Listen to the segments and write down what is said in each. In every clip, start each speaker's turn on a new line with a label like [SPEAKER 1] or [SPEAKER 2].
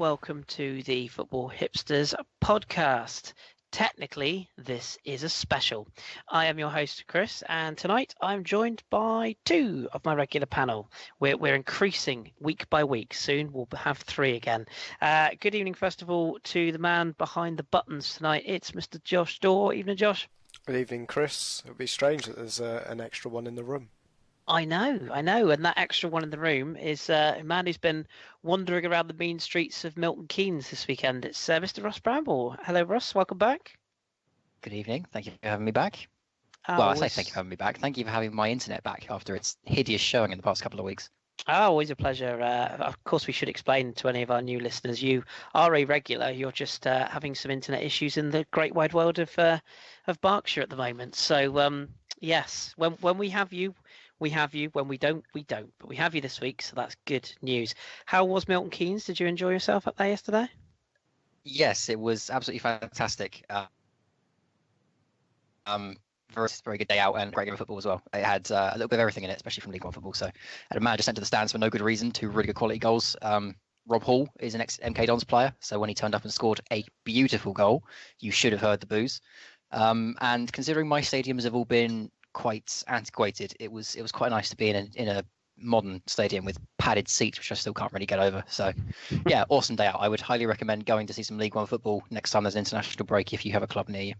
[SPEAKER 1] welcome to the Football Hipsters podcast. Technically, this is a special. I am your host, Kris, and tonight I'm joined by two of my regular panel. We're increasing week by week. Soon we'll have three again. Good evening, first of all, to the man behind the buttons tonight. It's Mr. Josh Dorr. Evening, Josh.
[SPEAKER 2] Good evening, Kris. It would be strange that there's an extra one in the room.
[SPEAKER 1] I know, and that extra one in the room is a man who's been wandering around the mean streets of Milton Keynes this weekend. It's Mr. Ross Bramble. Hello, Ross. Welcome back.
[SPEAKER 3] Good evening. Thank you for having me back. I say thank you for having me back. Thank you for having my internet back after its hideous showing in the past couple of weeks.
[SPEAKER 1] Always a pleasure. Of course, we should explain to any of our new listeners, you are a regular. You're just having some internet issues in the great wide world of Berkshire at the moment. So, yes, when we have you, we have you. When we don't, we don't. But we have you this week, so that's good news. How was Milton Keynes? Did you enjoy yourself up there yesterday?
[SPEAKER 3] Yes, it was absolutely fantastic. Very good day out and great game of football as well. It had a little bit of everything in it, especially from League One football. So I had a manager sent to the stands for no good reason, two really good quality goals. Rob Hall is an ex-MK Dons player, so when he turned up and scored a beautiful goal, you should have heard the boos. And considering my stadiums have all been quite antiquated, it was quite nice to be in a modern stadium with padded seats, which I still can't really get over. So yeah, awesome day out. I would highly recommend going to see some League One football next time there's an international break if you have a club near you.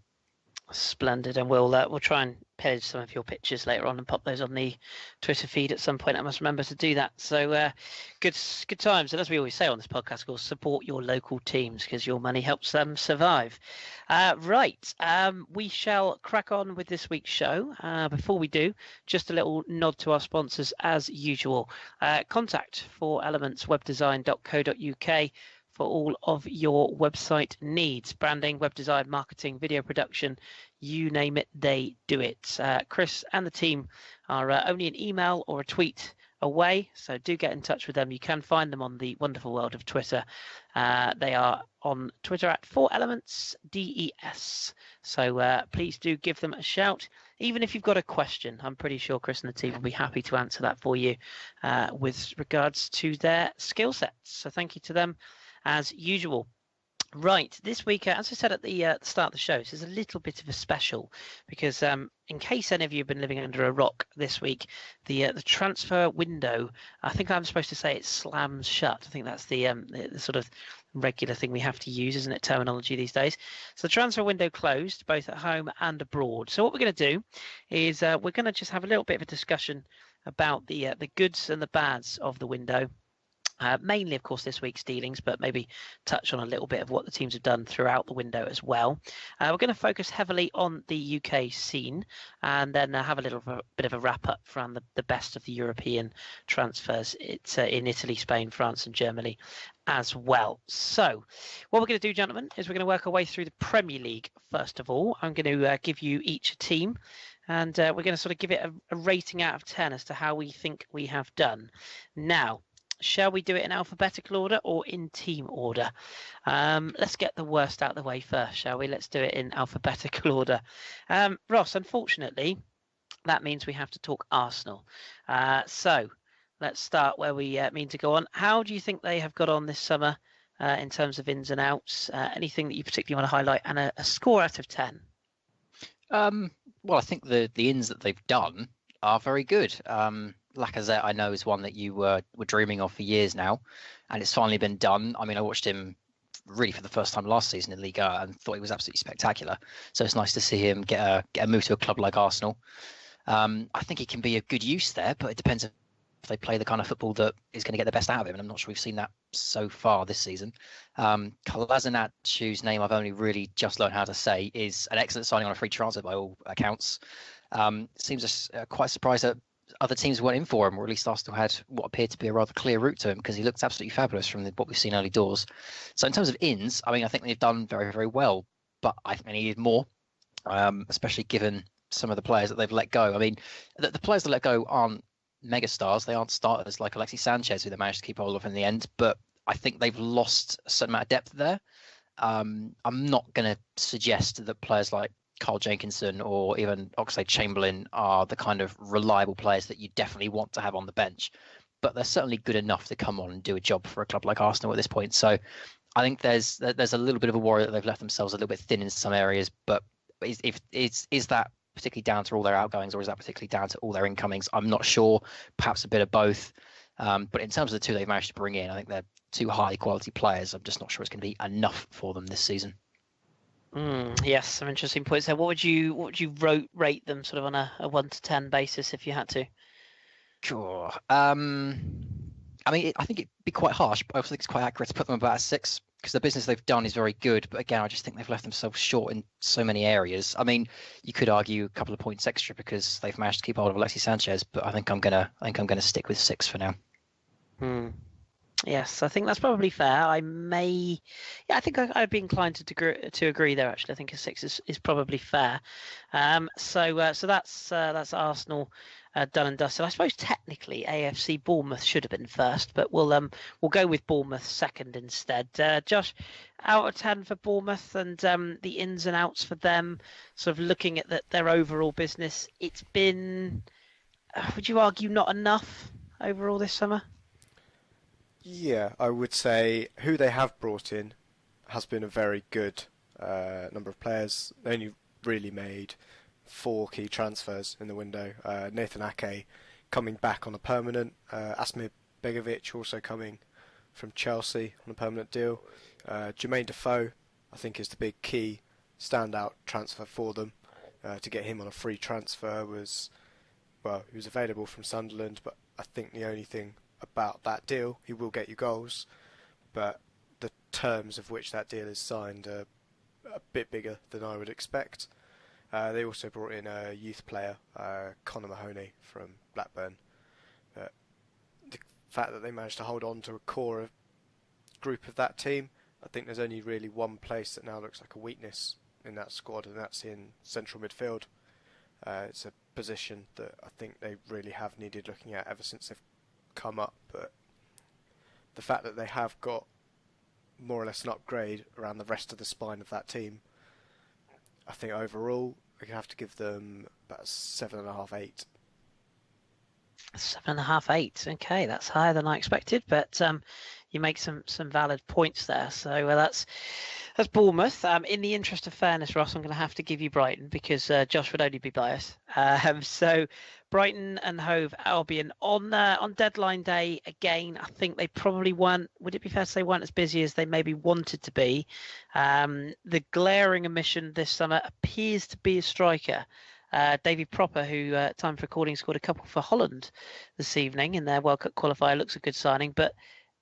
[SPEAKER 1] Splendid, and we'll try and pillage some of your pictures later on and pop those on the Twitter feed at some point. I must remember to do that. So good times. And as we always say on this podcast, we'll support your local teams because your money helps them survive. Right, we shall crack on with this week's show. Before we do, just a little nod to our sponsors as usual. Contact 4elementswebdesign.co.uk for all of your website needs, branding, web design, marketing, video production, you name it, they do it. Kris and the team are only an email or a tweet away, so do get in touch with them. You can find them on the wonderful world of Twitter. They are on Twitter at 4elementsdes. So please do give them a shout. Even if you've got a question, I'm pretty sure Kris and the team will be happy to answer that for you with regards to their skill sets. So thank you to them as usual. Right, this week, as I said at the start of the show, this is a little bit of a special because in case any of you have been living under a rock this week, the transfer window, I think I'm supposed to say it slams shut. I think that's the sort of regular thing we have to use, isn't it, terminology these days. So the transfer window closed both at home and abroad. So what we're going to do is we're going to just have a little bit of a discussion about the goods and the bads of the window. Mainly, of course, this week's dealings, but maybe touch on a little bit of what the teams have done throughout the window as well. We're going to focus heavily on the UK scene and then have a little bit of a wrap-up from the best of the European transfers. It's in Italy, Spain, France and Germany as well. So what we're going to do, gentlemen, is we're going to work our way through the Premier League first of all. I'm going to give you each a team and we're going to sort of give it a rating out of 10 as to how we think we have done. Now, shall we do it in alphabetical order or in team order? Let's get the worst out of the way first, shall we? Let's do it in alphabetical order. Ross, unfortunately, that means we have to talk Arsenal. So let's start where we mean to go on. How do you think they have got on this summer in terms of ins and outs? Anything that you particularly want to highlight and a score out of 10?
[SPEAKER 3] Well, I think the ins that they've done are very good. Lacazette, I know, is one that you were dreaming of for years now, and it's finally been done. I mean, I watched him really for the first time last season in Liga and thought he was absolutely spectacular. So it's nice to see him get a move to a club like Arsenal. I think he can be a good use there, but it depends if they play the kind of football that is going to get the best out of him, and I'm not sure we've seen that so far this season. Kolasinac, whose name I've only really just learned how to say, is an excellent signing on a free transfer by all accounts. Seems quite surprised that other teams weren't in for him, or at least Arsenal had what appeared to be a rather clear route to him because he looked absolutely fabulous from what we've seen early doors. So in terms of ins, I mean, I think they've done very, very well, but I think they needed more, especially given some of the players that they've let go. I mean, the players that let go aren't megastars. They aren't starters like Alexis Sanchez, who they managed to keep hold of in the end, but I think they've lost a certain amount of depth there. I'm not going to suggest that players like Carl Jenkinson or even Oxlade-Chamberlain are the kind of reliable players that you definitely want to have on the bench. but they're certainly good enough to come on and do a job for a club like Arsenal at this point. So I think there's a little bit of a worry that they've left themselves a little bit thin in some areas. But is that particularly down to all their outgoings, or is that particularly down to all their incomings? I'm not sure. Perhaps a bit of both. But in terms of the two they've managed to bring in, I think they're two high quality players. I'm just not sure it's going to be enough for them this season.
[SPEAKER 1] Yes, some interesting points there. What would you rate them sort of on a 1 to 10 basis if you had to?
[SPEAKER 3] Sure. I mean, I think it'd be quite harsh, but I also think it's quite accurate to put them about a 6, because the business they've done is very good. But again, I just think they've left themselves short in so many areas. I mean, you could argue a couple of points extra because they've managed to keep hold of Alexis Sanchez, but I think I'm gonna stick with 6 for now.
[SPEAKER 1] Yes, I think that's probably fair. I think I'd be inclined to agree there. Actually, I think a 6 is probably fair. So that's Arsenal done and dusted. I suppose technically AFC Bournemouth should have been first, but we'll go with Bournemouth second instead. Josh, out of 10 for Bournemouth and the ins and outs for them. Sort of looking at their overall business, it's been, would you argue, not enough overall this summer?
[SPEAKER 2] Yeah, I would say who they have brought in has been a very good number of players. They only really made 4 key transfers in the window. Nathan Ake coming back on a permanent. Asmir Begovic also coming from Chelsea on a permanent deal. Jermaine Defoe, I think, is the big key standout transfer for them. To get him on a free transfer he was available from Sunderland, but I think the only thing about that deal, he will get you goals, but the terms of which that deal is signed are a bit bigger than I would expect. They also brought in a youth player, Connor Mahoney from Blackburn. The fact that they managed to hold on to a core group of that team, I think there's only really one place that now looks like a weakness in that squad, and that's in central midfield. It's a position that I think they really have needed looking at ever since they've come up, but the fact that they have got more or less an upgrade around the rest of the spine of that team, I think overall I have to give them about 7.5, 8.
[SPEAKER 1] 7.5, 8. Okay, that's higher than I expected, but you make some valid points there. So that's Bournemouth. In the interest of fairness, Ross, I'm going to have to give you Brighton because Josh would only be biased. So Brighton and Hove Albion on deadline day again. I think they probably weren't. Would it be fair to say weren't as busy as they maybe wanted to be? The glaring omission this summer appears to be a striker. David Proper, who time for recording scored a couple for Holland this evening in their World Cup qualifier, looks a good signing. But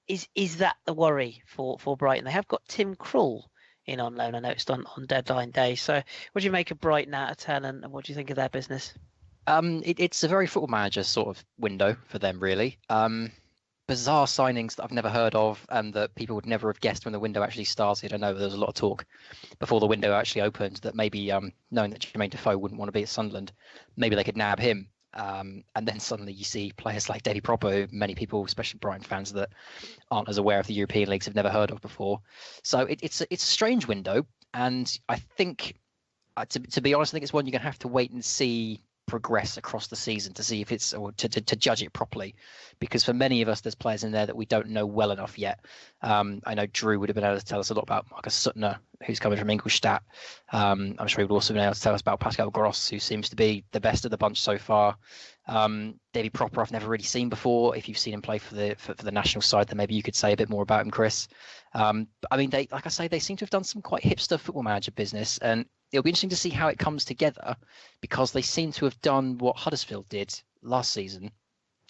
[SPEAKER 1] is that the worry for Brighton? They have got Tim Krul in on loan, I noticed on deadline day. So what do you make of Brighton out of 10, and what do you think of their business?
[SPEAKER 3] It's a very Football Manager sort of window for them, really. Bizarre signings that I've never heard of and that people would never have guessed when the window actually started. I know there was a lot of talk before the window actually opened that maybe knowing that Jermaine Defoe wouldn't want to be at Sunderland, maybe they could nab him. And then suddenly you see players like Davy Proper, who many people, especially Brighton fans that aren't as aware of the European leagues, have never heard of before. So it's a strange window. And I think, to be honest, I think it's one you're going to have to wait and see progress across the season to see if it's, or to judge it properly, because for many of us there's players in there that we don't know well enough yet. I know Drew would have been able to tell us a lot about Marcus Suttner, who's coming from Ingolstadt. I'm sure he would also have been able to tell us about Pascal Gross, who seems to be the best of the bunch so far. Davy Proper I've never really seen before. If you've seen him play for the national side, then maybe you could say a bit more about him, Kris. But I mean, they, like I say, they seem to have done some quite hipster Football Manager business, and it'll be interesting to see how it comes together, because they seem to have done what Huddersfield did last season,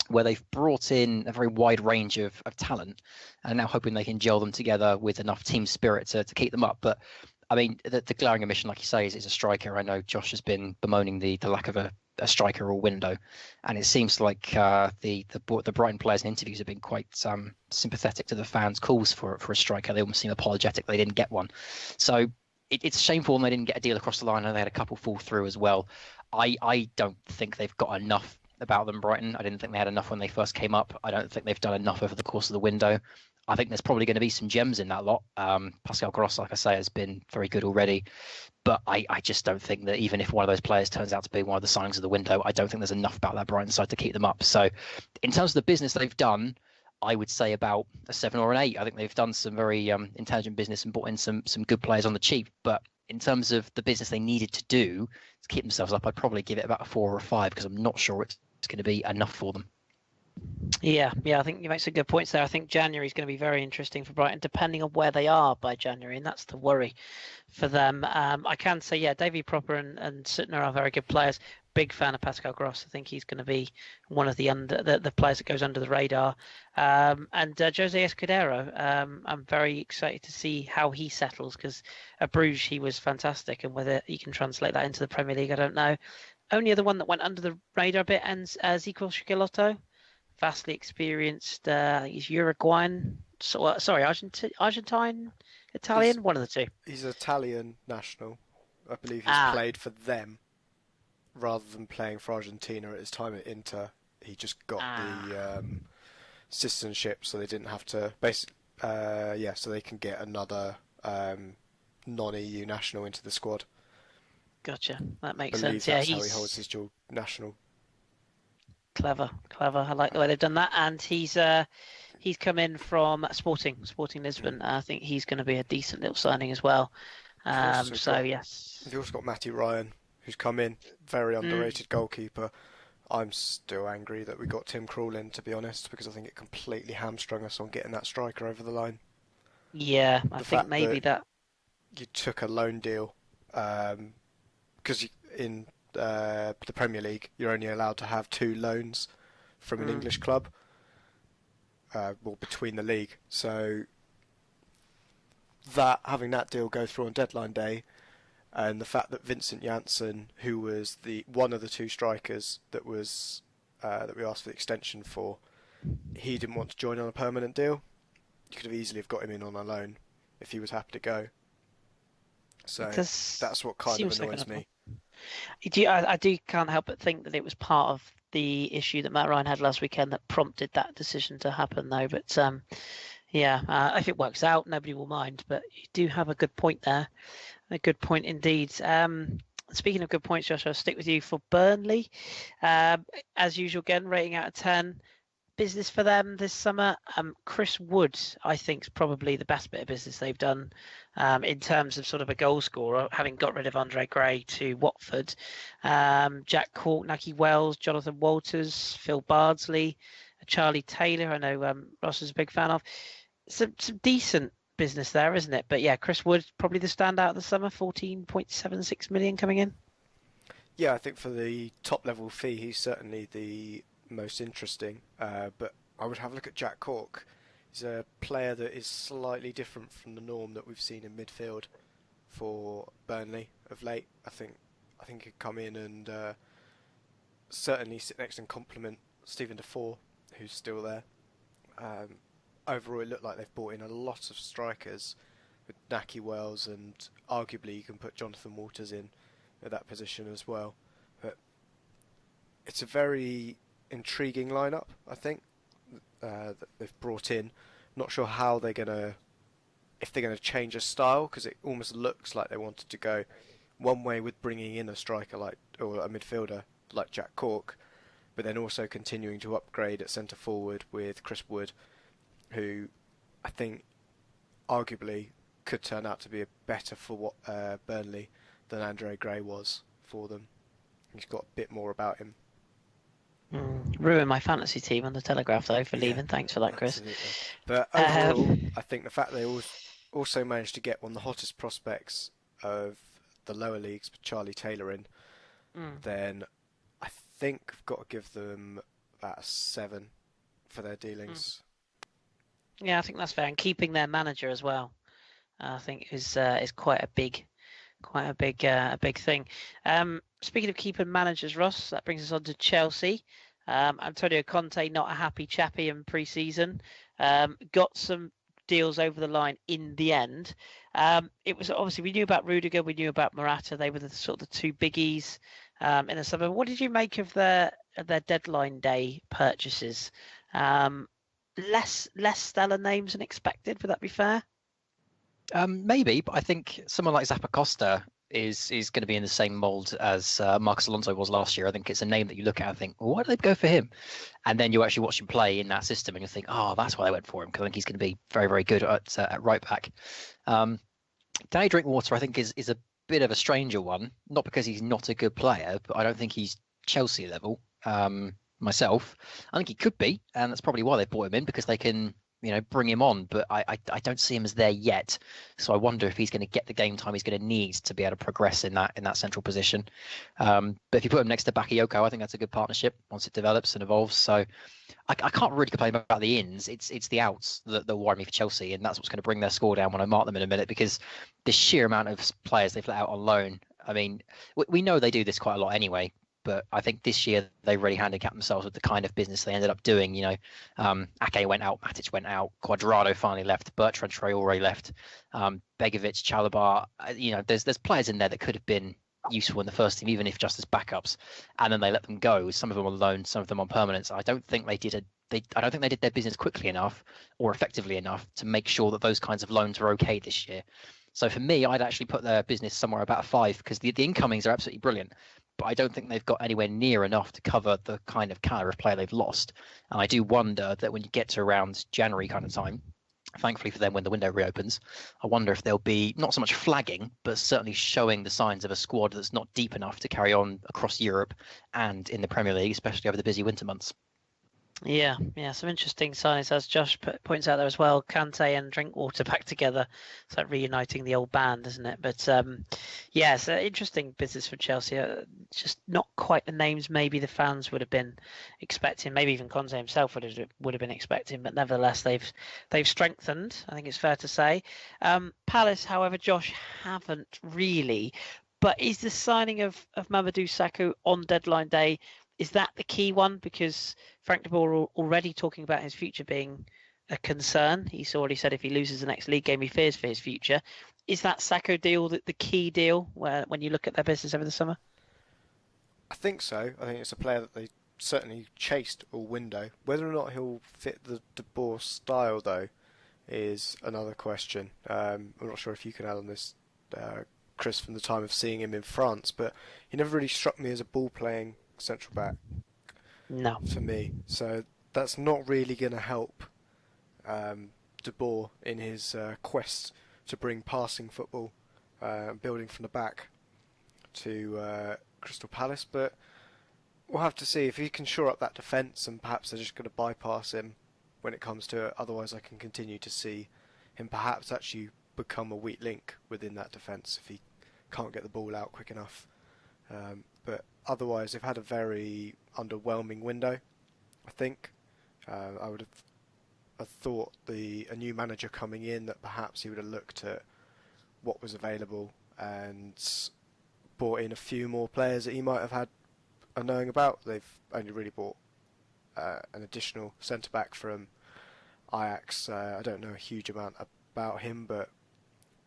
[SPEAKER 3] where they've brought in a very wide range of talent and now hoping they can gel them together with enough team spirit to keep them up. But I mean, the glaring omission, like you say, is a striker. I know Josh has been bemoaning the lack of a striker or window, and it seems like the Brighton players in interviews have been quite sympathetic to the fans' calls for a striker. They almost seem apologetic they didn't get one. So it's shameful when they didn't get a deal across the line, and they had a couple fall through as well. I don't think they've got enough about them, Brighton. I didn't think they had enough when they first came up. I don't think they've done enough over the course of the window. I think there's probably going to be some gems in that lot. Pascal Gross, like I say, has been very good already. But I just don't think that even if one of those players turns out to be one of the signings of the window, I don't think there's enough about that Brighton side to keep them up. So in terms of the business they've done, I would say about a 7 or an 8. I think they've done some very intelligent business and brought in some good players on the cheap. But in terms of the business they needed to do to keep themselves up, I'd probably give it about a 4 or a 5 because I'm not sure it's going to be enough for them.
[SPEAKER 1] Yeah, I think you make some good points there. I think January is going to be very interesting for Brighton, depending on where they are by January, and that's the worry for them. I can say, yeah, Davy Proper and Suttner are very good players. Big fan of Pascal Gross. I think he's going to be one of the players that goes under the radar. And Jose Escudero, I'm very excited to see how he settles because at Bruges he was fantastic, and whether he can translate that into the Premier League, I don't know. Only other one that went under the radar a bit, and Ezequiel Chiquilotto. Vastly experienced. He's Uruguayan. Argentine, Italian. One of the two.
[SPEAKER 2] He's Italian national. I believe he's played for them rather than playing for Argentina at his time at Inter. He just got the citizenship, so they didn't have to. So they can get another non-EU national into the squad.
[SPEAKER 1] Gotcha. That makes
[SPEAKER 2] I believe
[SPEAKER 1] sense.
[SPEAKER 2] That's how he holds his dual national.
[SPEAKER 1] Clever. I like the way they've done that, and he's come in from Sporting Lisbon. I think he's going to be a decent little signing as well. Yes.
[SPEAKER 2] You've also got Matty Ryan, who's come in, very underrated goalkeeper. I'm still angry that we got Tim Krul in, to be honest, because I think it completely hamstrung us on getting that striker over the line.
[SPEAKER 1] Yeah, I think maybe that
[SPEAKER 2] you took a loan deal, because in the Premier League, you're only allowed to have 2 loans from an English club, between the league. So having that deal go through on deadline day, and the fact that Vincent Janssen, who was one of the 2 strikers that was that we asked for the extension for, he didn't want to join on a permanent deal. You could have easily got him in on a loan if he was happy to go. So that's what kind of annoys me.
[SPEAKER 1] I can't help but think that it was part of the issue that Matt Ryan had last weekend that prompted that decision to happen, though. But if it works out, nobody will mind. But you do have a good point there, a good point indeed. Speaking of good points, Josh, I'll stick with you for Burnley. As usual, again, rating out of 10. Business for them this summer. Chris Wood, I think, is probably the best bit of business they've done in terms of sort of a goal scorer, having got rid of Andre Gray to Watford. Jack Cork, Naki Wells, Jonathan Walters, Phil Bardsley, Charlie Taylor, I know Ross is a big fan of. Some decent business there, isn't it? But yeah, Chris Wood, probably the standout of the summer, 14.76 million coming in.
[SPEAKER 2] Yeah, I think for the top level fee, he's certainly the most interesting, but I would have a look at Jack Cork. He's a player that is slightly different from the norm that we've seen in midfield for Burnley of late. I think he'd come in and certainly sit next and complement Stephen Defoe, who's still there. Overall, it looked like they've brought in a lot of strikers with Naki Wells, and arguably you can put Jonathan Walters in at that position as well. But it's a very intriguing lineup, I think, that they've brought in. Not sure how if they're going to change a style, because it almost looks like they wanted to go one way with bringing in a striker or a midfielder like Jack Cork, but then also continuing to upgrade at centre forward with Chris Wood, who I think arguably could turn out to be a better for Burnley than Andre Gray was for them. He's got a bit more about him.
[SPEAKER 1] Ruined my fantasy team on the Telegraph though for leaving. Thanks for that, Chris.
[SPEAKER 2] Absolutely. But overall, I think the fact they also managed to get one of the hottest prospects of the lower leagues, Charlie Taylor, in, then I think I've got to give them about a 7 for their dealings.
[SPEAKER 1] Yeah, I think that's fair. And keeping their manager as well, I think is quite a big thing. Speaking of keeping managers, Ross, that brings us on to Chelsea. Antonio Conte, not a happy chappy in pre-season. Got some deals over the line in the end. It was obviously, we knew about Rudiger, we knew about Morata. They were the sort of the 2 biggies in the summer. What did you make of their deadline day purchases? less stellar names than expected. Would that be fair?
[SPEAKER 3] Maybe, but I think someone like Zappacosta is going to be in the same mold as Marcos Alonso was last year. I think it's a name that you look at and think, well, why did they go for him? And then you actually watch him play in that system and you think, oh, that's why they went for him, because I think he's going to be very, very good at right back. Danny Drinkwater, I think, is a bit of a stranger one, not because he's not a good player, but I don't think he's Chelsea level myself. I think he could be, and that's probably why they brought him in, because they can bring him on, but I don't see him as there yet. So I wonder if he's going to get the game time he's going to need to be able to progress in that central position. But if you put him next to Bakayoko, I think that's a good partnership once it develops and evolves. So I can't really complain about the ins. It's the outs that worry me for Chelsea, and that's what's going to bring their score down when I mark them in a minute, because the sheer amount of players they've let out on loan. I mean, we know they do this quite a lot anyway, but I think this year they really handicapped themselves with the kind of business they ended up doing. Ake went out, Matic went out, Cuadrado finally left, Bertrand Traore left, Begovic, Chalobah. There's players in there that could have been useful in the first team, even if just as backups, and then they let them go. Some of them on loan, some of them on permanence. I don't think they did their business quickly enough or effectively enough to make sure that those kinds of loans were okay this year. So for me, I'd actually put their business somewhere about a 5, because the incomings are absolutely brilliant, but I don't think they've got anywhere near enough to cover the kind of caliber of player they've lost. And I do wonder that when you get to around January kind of time, thankfully for them when the window reopens, I wonder if they'll be not so much flagging, but certainly showing the signs of a squad that's not deep enough to carry on across Europe and in the Premier League, especially over the busy winter months.
[SPEAKER 1] Yeah, some interesting signs, as Josh points out there as well. Kante and Drinkwater back together. It's like reuniting the old band, isn't it? But it's an interesting business for Chelsea. Just not quite the names maybe the fans would have been expecting. Maybe even Conte himself would have been expecting. But nevertheless, they've strengthened, I think it's fair to say. Palace, however, Josh, haven't really. But is the signing of Mamadou Sakho on deadline day, is that the key one? Because Frank de Boer already talking about his future being a concern. He's already said if he loses the next league game, he fears for his future. Is that Sakho deal the key deal when you look at their business over the summer?
[SPEAKER 2] I think so. I think it's a player that they certainly chased all window. Whether or not he'll fit the de Boer style, though, is another question. I'm not sure if you can add on this, Kris, from the time of seeing him in France, but he never really struck me as a ball-playing central back.
[SPEAKER 1] No.
[SPEAKER 2] For me. So that's not really going to help de Boer in his quest to bring passing football, building from the back to Crystal Palace. But we'll have to see if he can shore up that defence, and perhaps they're just going to bypass him when it comes to it. Otherwise, I can continue to see him perhaps actually become a weak link within that defence if he can't get the ball out quick enough. But otherwise, they've had a very underwhelming window, I think. I would have thought a new manager coming in, that perhaps he would have looked at what was available and brought in a few more players that he might have had a knowing about. They've only really bought an additional centre-back from Ajax. I don't know a huge amount about him, but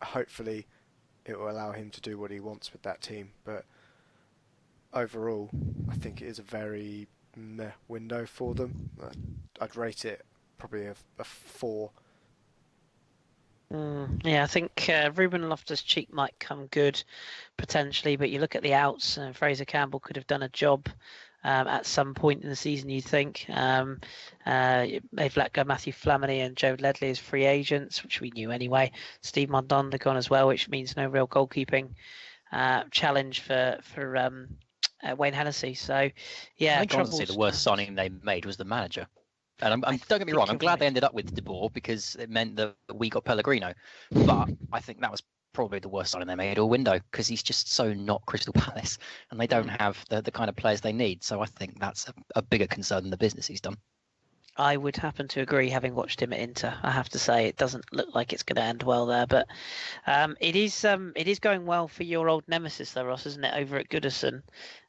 [SPEAKER 2] hopefully it will allow him to do what he wants with that team. But overall, I think it is a very meh window for them. I'd rate it probably a 4.
[SPEAKER 1] I think Ruben Loftus-Cheek might come good potentially, but you look at the outs, Fraser Campbell could have done a job at some point in the season, you'd think. They've let go Matthew Flamini and Joe Ledley as free agents, which we knew anyway. Steve Mandanda gone as well, which means no real goalkeeping challenge for Wayne Hennessy. So, yeah,
[SPEAKER 3] I think honestly the worst signing they made was the manager. And don't get me wrong, I'm glad they ended up with De Boer, because it meant that we got Pellegrino. But I think that was probably the worst signing they made all window, because he's just so not Crystal Palace, and they don't have the kind of players they need. So I think that's a bigger concern than the business he's done.
[SPEAKER 1] I would happen to agree, having watched him at Inter. I have to say, it doesn't look like it's going to end well there, but it is going well for your old nemesis, though, Ross, isn't it? Over at Goodison,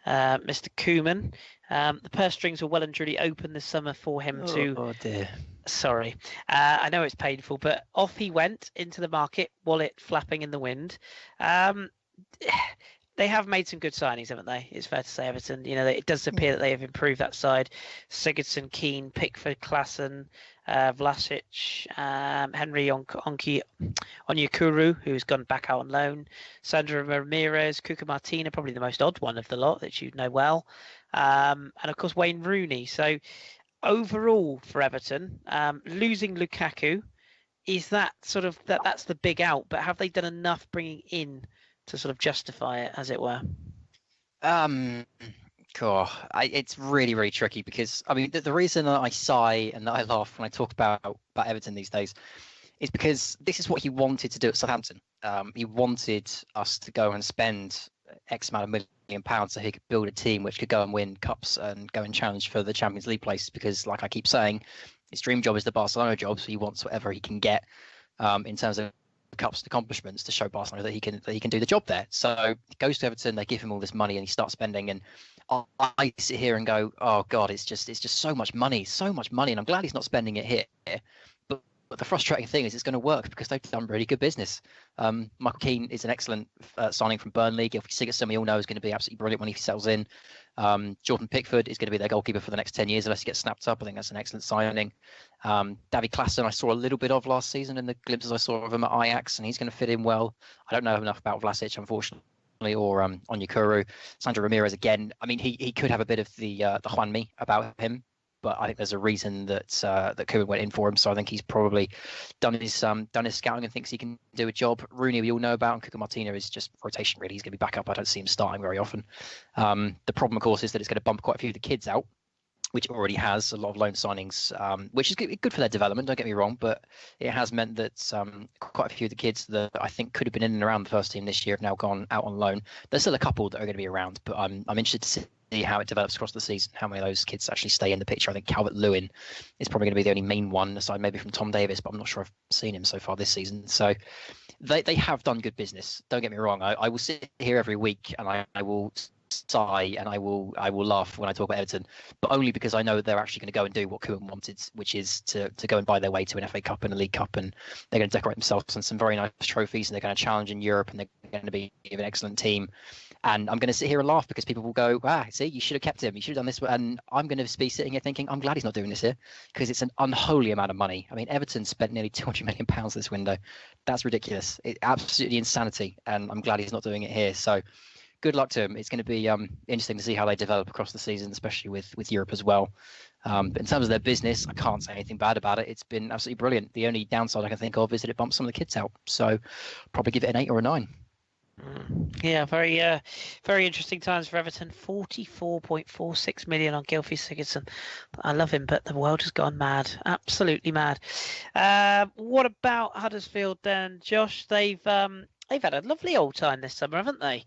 [SPEAKER 1] Mr. Koeman. The purse strings were well and truly open this summer for him to.
[SPEAKER 3] Oh dear.
[SPEAKER 1] Sorry, I know it's painful, but off he went into the market, wallet flapping in the wind. they have made some good signings, haven't they? It's fair to say, Everton. It does appear that they have improved that side. Sigurdsson, Keane, Pickford, Klassen, Vlasic, Henry Onyekuru, who's gone back out on loan, Sandro Ramirez, Cuca Martina, probably the most odd one of the lot that you know well, and of course Wayne Rooney. So overall for Everton, losing Lukaku, is that sort of that's the big out? But have they done enough bringing in to sort of justify it, as it were?
[SPEAKER 3] Cool. It's really, really tricky because I mean the reason that I sigh and that I laugh when I talk about Everton these days is because this is what he wanted to do at Southampton. He wanted us to go and spend X amount of £1 million so he could build a team which could go and win cups and go and challenge for the Champions League place. Because, like I keep saying, his dream job is the Barcelona job, so he wants whatever he can get in terms of cups and accomplishments to show Barcelona that he can do the job there. So he goes to Everton, they give him all this money, and he starts spending. And I sit here and go, oh God, it's just so much money, and I'm glad he's not spending it here. But the frustrating thing is it's going to work because they've done really good business. Michael Keane is an excellent signing from Burnley. Gylfi Sigurdsson, we all know, is going to be absolutely brilliant when he settles in. Jordan Pickford is going to be their goalkeeper for the next 10 years unless he gets snapped up. I think that's an excellent signing. Davy Klaassen, I saw a little bit of last season in the glimpses I saw of him at Ajax, and he's going to fit in well. I don't know enough about Vlasic, unfortunately, or Onyekuru. Sandro Ramirez, again, I mean, he could have a bit of the Juanmi about him. But I think there's a reason that Koeman went in for him. So I think he's probably done his scouting and thinks he can do a job. Rooney, we all know about, and Cuca Martina is just rotation, really. He's going to be back up. I don't see him starting very often. The problem, of course, is that it's going to bump quite a few of the kids out, which it already has. A lot of loan signings, which is good for their development, don't get me wrong. But it has meant that quite a few of the kids that I think could have been in and around the first team this year have now gone out on loan. There's still a couple that are going to be around, but I'm interested to see how it develops across the season, how many of those kids actually stay in the picture. I think Calvert-Lewin is probably going to be the only main one, aside maybe from Tom Davis, but I'm not sure I've seen him so far this season. So they have done good business. Don't get me wrong. I will sit here every week and I will sigh and I will laugh when I talk about Everton, but only because I know they're actually going to go and do what Koeman wanted, which is to go and buy their way to an FA Cup and a League Cup, and they're going to decorate themselves on some very nice trophies, and they're going to challenge in Europe, and they're going to be an excellent team. And I'm going to sit here and laugh because people will go, see, you should have kept him. You should have done this. And I'm going to be sitting here thinking, I'm glad he's not doing this here because it's an unholy amount of money. I mean, Everton spent nearly £200 million this window. That's ridiculous. It's absolutely insanity. And I'm glad he's not doing it here. So good luck to him. It's going to be interesting to see how they develop across the season, especially with Europe as well. But in terms of their business, I can't say anything bad about it. It's been absolutely brilliant. The only downside I can think of is that it bumps some of the kids out. So probably give it an 8 or a 9.
[SPEAKER 1] Yeah, very interesting times for Everton. 44.46 million on Gylfi Sigurdsson. I love him, but the world has gone mad, absolutely mad. What about Huddersfield then, Josh? They've had a lovely old time this summer, haven't they?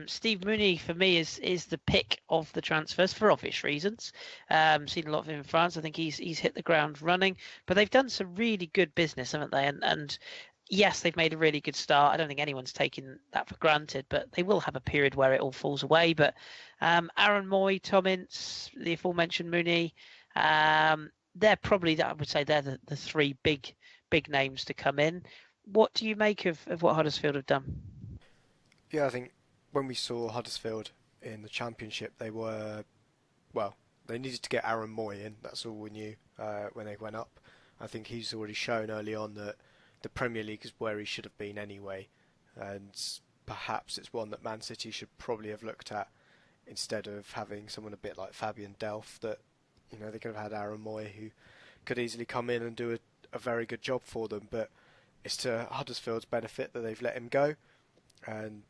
[SPEAKER 1] Steve Mooney for me is the pick of the transfers for obvious reasons. Seen a lot of him in France. I think he's hit the ground running, but they've done some really good business, haven't they? And yes, they've made a really good start. I don't think anyone's taking that for granted, but they will have a period where it all falls away. But Aaron Moy, Tom Ince, the aforementioned Mooney, they're probably, I would say, they're the three big names to come in. What do you make of what Huddersfield have done?
[SPEAKER 2] Yeah, I think when we saw Huddersfield in the Championship, they needed to get Aaron Moy in. That's all we knew when they went up. I think he's already shown early on that the Premier League is where he should have been anyway, and perhaps it's one that Man City should probably have looked at instead of having someone a bit like Fabian Delph. That they could have had Aaron Moy, who could easily come in and do a very good job for them, but it's to Huddersfield's benefit that they've let him go, and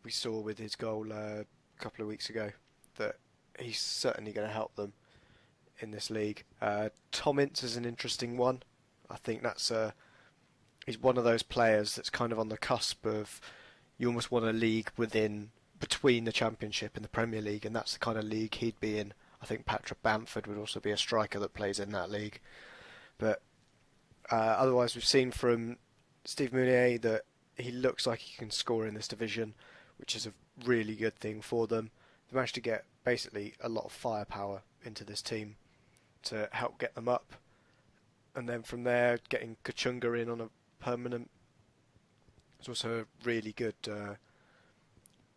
[SPEAKER 2] we saw with his goal a couple of weeks ago that he's certainly going to help them in this league. Tom Ince is an interesting one. I think he's one of those players that's kind of on the cusp of, you almost want a league between the Championship and the Premier League, and that's the kind of league he'd be in. I think Patrick Bamford would also be a striker that plays in that league. But otherwise, we've seen from Steve Mounier that he looks like he can score in this division, which is a really good thing for them. They managed to get basically a lot of firepower into this team to help get them up. And then from there, getting Kachunga in on a permanent is also a really good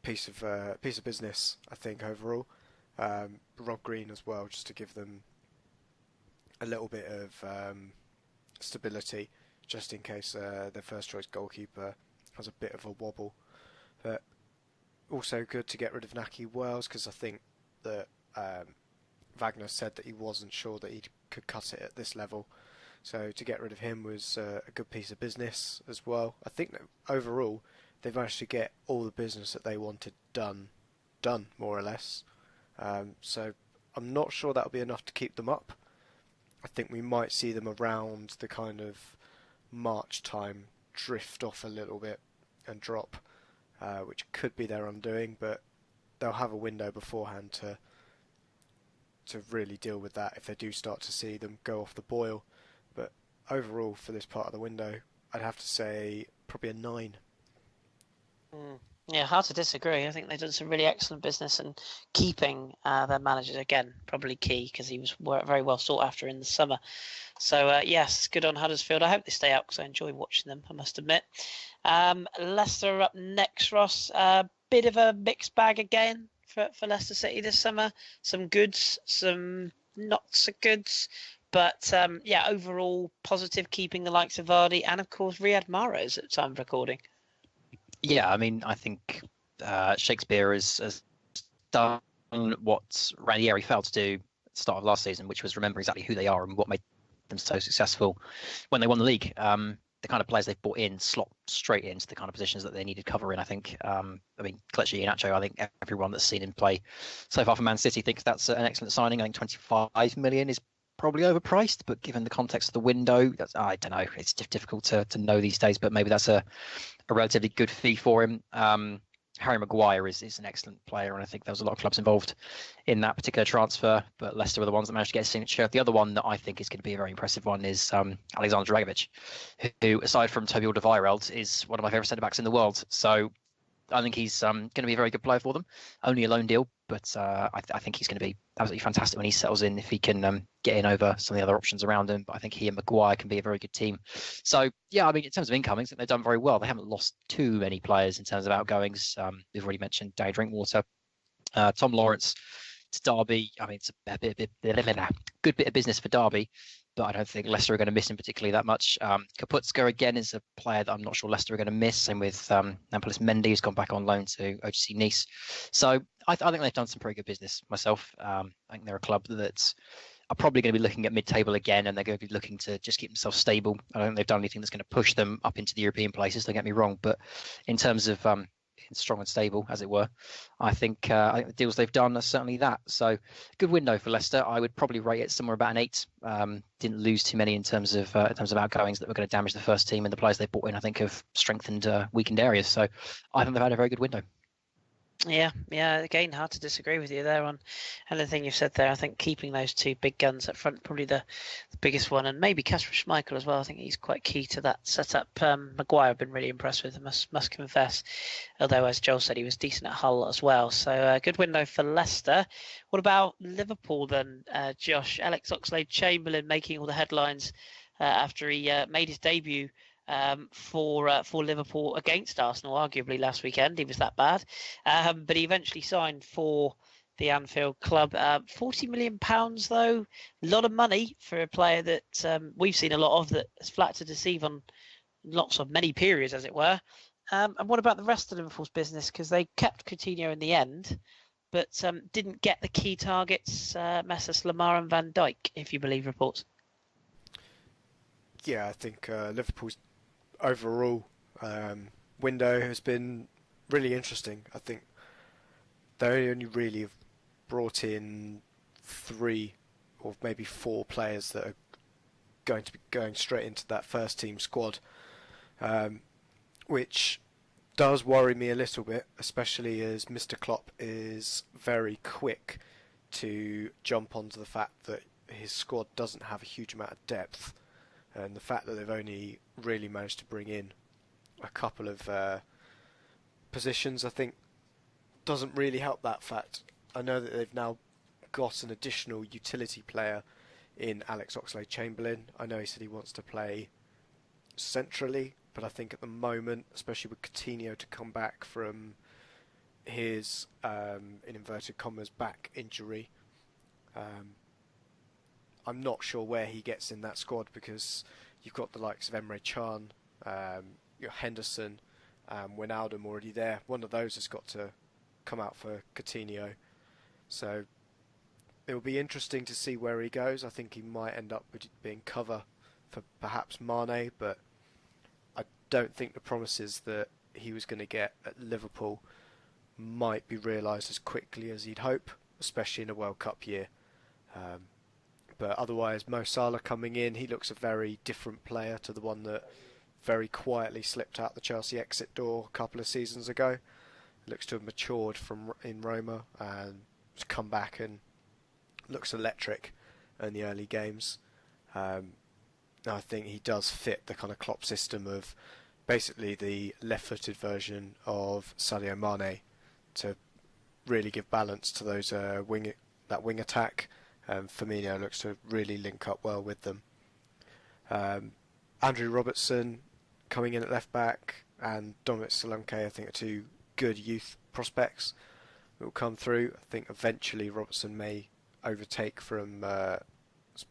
[SPEAKER 2] piece of business, I think, overall. Rob Green as well, just to give them a little bit of stability, just in case their first choice goalkeeper has a bit of a wobble. But also good to get rid of Naki Wells, because I think that Wagner said that he wasn't sure that he could cut it at this level. So to get rid of him was a good piece of business as well. I think that overall they've managed to get all the business that they wanted done more or less. So I'm not sure that'll be enough to keep them up. I think we might see them around the kind of March time drift off a little bit and drop, which could be their undoing, but they'll have a window beforehand to really deal with that if they do start to see them go off the boil. But overall, for this part of the window, I'd have to say probably a 9.
[SPEAKER 1] Yeah, hard to disagree. I think they've done some really excellent business, and keeping their manager, again, probably key, because he was very well sought after in the summer. So, yes, good on Huddersfield. I hope they stay out, because I enjoy watching them, I must admit. Leicester are up next, Ross. Bit of a mixed bag again for Leicester City this summer. Some goods, some not so goods. But, yeah, overall, positive, keeping the likes of Vardy and, of course, Riyad Mahrez at the time of recording.
[SPEAKER 3] Yeah, I mean, I think Shakespeare has done what Ranieri failed to do at the start of last season, which was remember exactly who they are and what made them so successful when they won the league. The kind of players they've brought in slot straight into the kind of positions that they needed covering, I think. I mean, Kelechi Iheanacho, I think everyone that's seen him play so far for Man City thinks that's an excellent signing. I think 25 million is probably overpriced, but given the context of the window, I don't know. It's difficult to know these days, but maybe that's a relatively good fee for him. Harry Maguire is an excellent player, and I think there was a lot of clubs involved in that particular transfer, but Leicester were the ones that managed to get a signature. The other one that I think is going to be a very impressive one is Alexander Dragovic, who, aside from Toby Alderweireld, is one of my favourite centre-backs in the world. So I think he's going to be a very good player for them. Only a loan deal, but I think he's going to be absolutely fantastic when he settles in, if he can get in over some of the other options around him. But I think he and Maguire can be a very good team. So, yeah, I mean, in terms of incomings, I think they've done very well. They haven't lost too many players in terms of outgoings. We've already mentioned Danny Drinkwater, Tom Lawrence to Derby. I mean, it's a good bit of business for Derby, but I don't think Leicester are going to miss him particularly that much. Kaputska, again, is a player that I'm not sure Leicester are going to miss. Same with Nampalys Mendy, who's gone back on loan to OGC Nice. So I think they've done some pretty good business myself. I think they're a club that are probably going to be looking at mid-table again, and they're going to be looking to just keep themselves stable. I don't think they've done anything that's going to push them up into the European places, don't get me wrong, but in terms of strong and stable, as it were, I think the deals they've done are certainly that. So good window for Leicester. I would probably rate it somewhere about an 8. Didn't lose too many in terms of outgoings that were going to damage the first team, and the players they brought in, I think, have strengthened weakened areas. So I think they've had a very good window.
[SPEAKER 1] Yeah. Again, hard to disagree with you there on anything you've said there. I think keeping those two big guns up front, probably the biggest one, and maybe Kasper Schmeichel as well. I think he's quite key to that setup. Maguire, I've been really impressed with, must confess. Although, as Joel said, he was decent at Hull as well. So good window for Leicester. What about Liverpool then, Josh? Alex Oxlade-Chamberlain making all the headlines after he made his debut for Liverpool against Arsenal, arguably last weekend. He was that bad, but he eventually signed for the Anfield club. £40 million though, a lot of money for a player that we've seen a lot of, that is flat to deceive on many periods, as it were. And what about the rest of Liverpool's business? Because they kept Coutinho in the end, but didn't get the key targets, Messrs Lamar and Van Dijk, if you believe reports.
[SPEAKER 2] Yeah, I think Liverpool's overall window has been really interesting. I think they only really have brought in 3 or maybe 4 players that are going to be going straight into that first team squad, which does worry me a little bit, especially as Mr. Klopp is very quick to jump onto the fact that his squad doesn't have a huge amount of depth. And the fact that they've only really managed to bring in a couple of positions, I think, doesn't really help that fact. I know that they've now got an additional utility player in Alex Oxlade-Chamberlain. I know he said he wants to play centrally, but I think at the moment, especially with Coutinho to come back from his, in inverted commas, back injury. I'm not sure where he gets in that squad because you've got the likes of Emre Can, your Henderson, Wijnaldum already there. One of those has got to come out for Coutinho. So it will be interesting to see where he goes. I think he might end up being cover for perhaps Mane, but I don't think the promises that he was going to get at Liverpool might be realised as quickly as he'd hope, especially in a World Cup year. But otherwise, Mo Salah coming in, he looks a very different player to the one that very quietly slipped out the Chelsea exit door a couple of seasons ago. Looks to have matured in Roma and has come back and looks electric in the early games. I think he does fit the kind of Klopp system of basically the left-footed version of Sadio Mane to really give balance to those wing attack. Firmino looks to really link up well with them. Andrew Robertson coming in at left back and Dominic Solanke, I think, are two good youth prospects that will come through. I think eventually Robertson may overtake from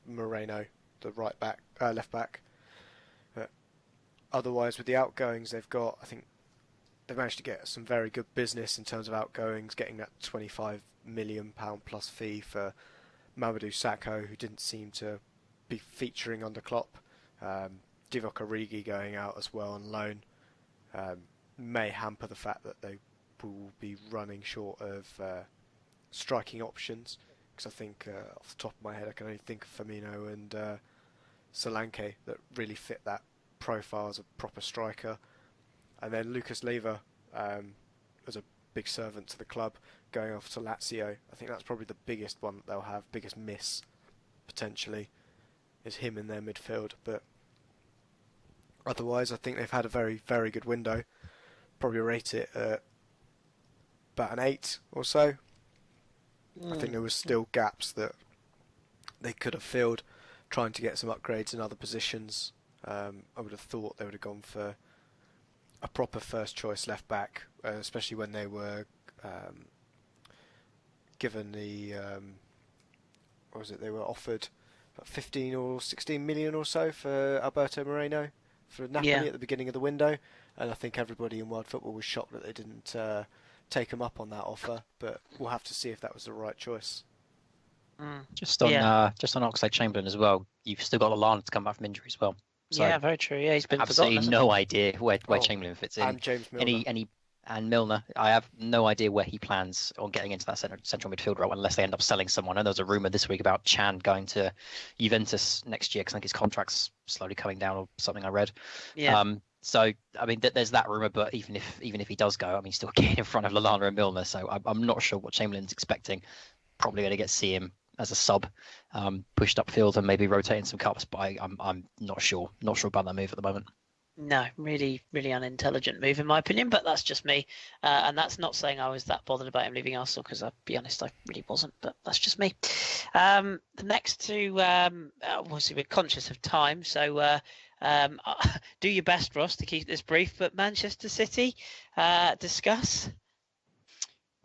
[SPEAKER 2] Moreno, the left back. Otherwise, with the outgoings they've got, I think they've managed to get some very good business in terms of outgoings, getting that £25 million plus fee for Mamadou Sakho, who didn't seem to be featuring under Klopp. Divock Origi going out as well on loan may hamper the fact that they will be running short of striking options, because I think off the top of my head I can only think of Firmino and Solanke that really fit that profile as a proper striker. And then Lucas Leiva as a big servant to the club, going off to Lazio. I think that's probably the biggest one that they'll have, biggest miss potentially, is him in their midfield. But otherwise I think they've had a very, very good window. Probably rate it at about an 8 or so. I think there was still gaps that they could have filled, trying to get some upgrades in other positions. I would have thought they would have gone for a proper first choice left back, especially when they were given the they were offered about 15 or 16 million or so for Alberto Moreno for Napoli at the beginning of the window, and I think everybody in world football was shocked that they didn't take him up on that offer, but we'll have to see if that was the right choice.
[SPEAKER 3] Just on Oxlade-Chamberlain as well, you've still got Lallana to come back from injury as well. So
[SPEAKER 1] yeah, very true. Yeah, he's been
[SPEAKER 3] absolutely no idea where Chamberlain fits in.
[SPEAKER 2] And James Milner.
[SPEAKER 3] And Milner, I have no idea where he plans on getting into that central midfield role unless they end up selling someone. And there was a rumour this week about Chan going to Juventus next year because I think his contract's slowly coming down or something I read.
[SPEAKER 1] Yeah.
[SPEAKER 3] So I mean, there's that rumour, but even if he does go, I mean, still getting in front of Lallana and Milner. So I'm not sure what Chamberlain's expecting. Probably going to see him as a sub, pushed upfield and maybe rotating some cups. But I'm not sure about that move at the moment.
[SPEAKER 1] No, really, really unintelligent move in my opinion, but that's just me. And that's not saying I was that bothered about him leaving Arsenal, because I'll be honest, I really wasn't, but that's just me. The next two, obviously we're conscious of time, so do your best, Ross, to keep this brief, but Manchester City, discuss.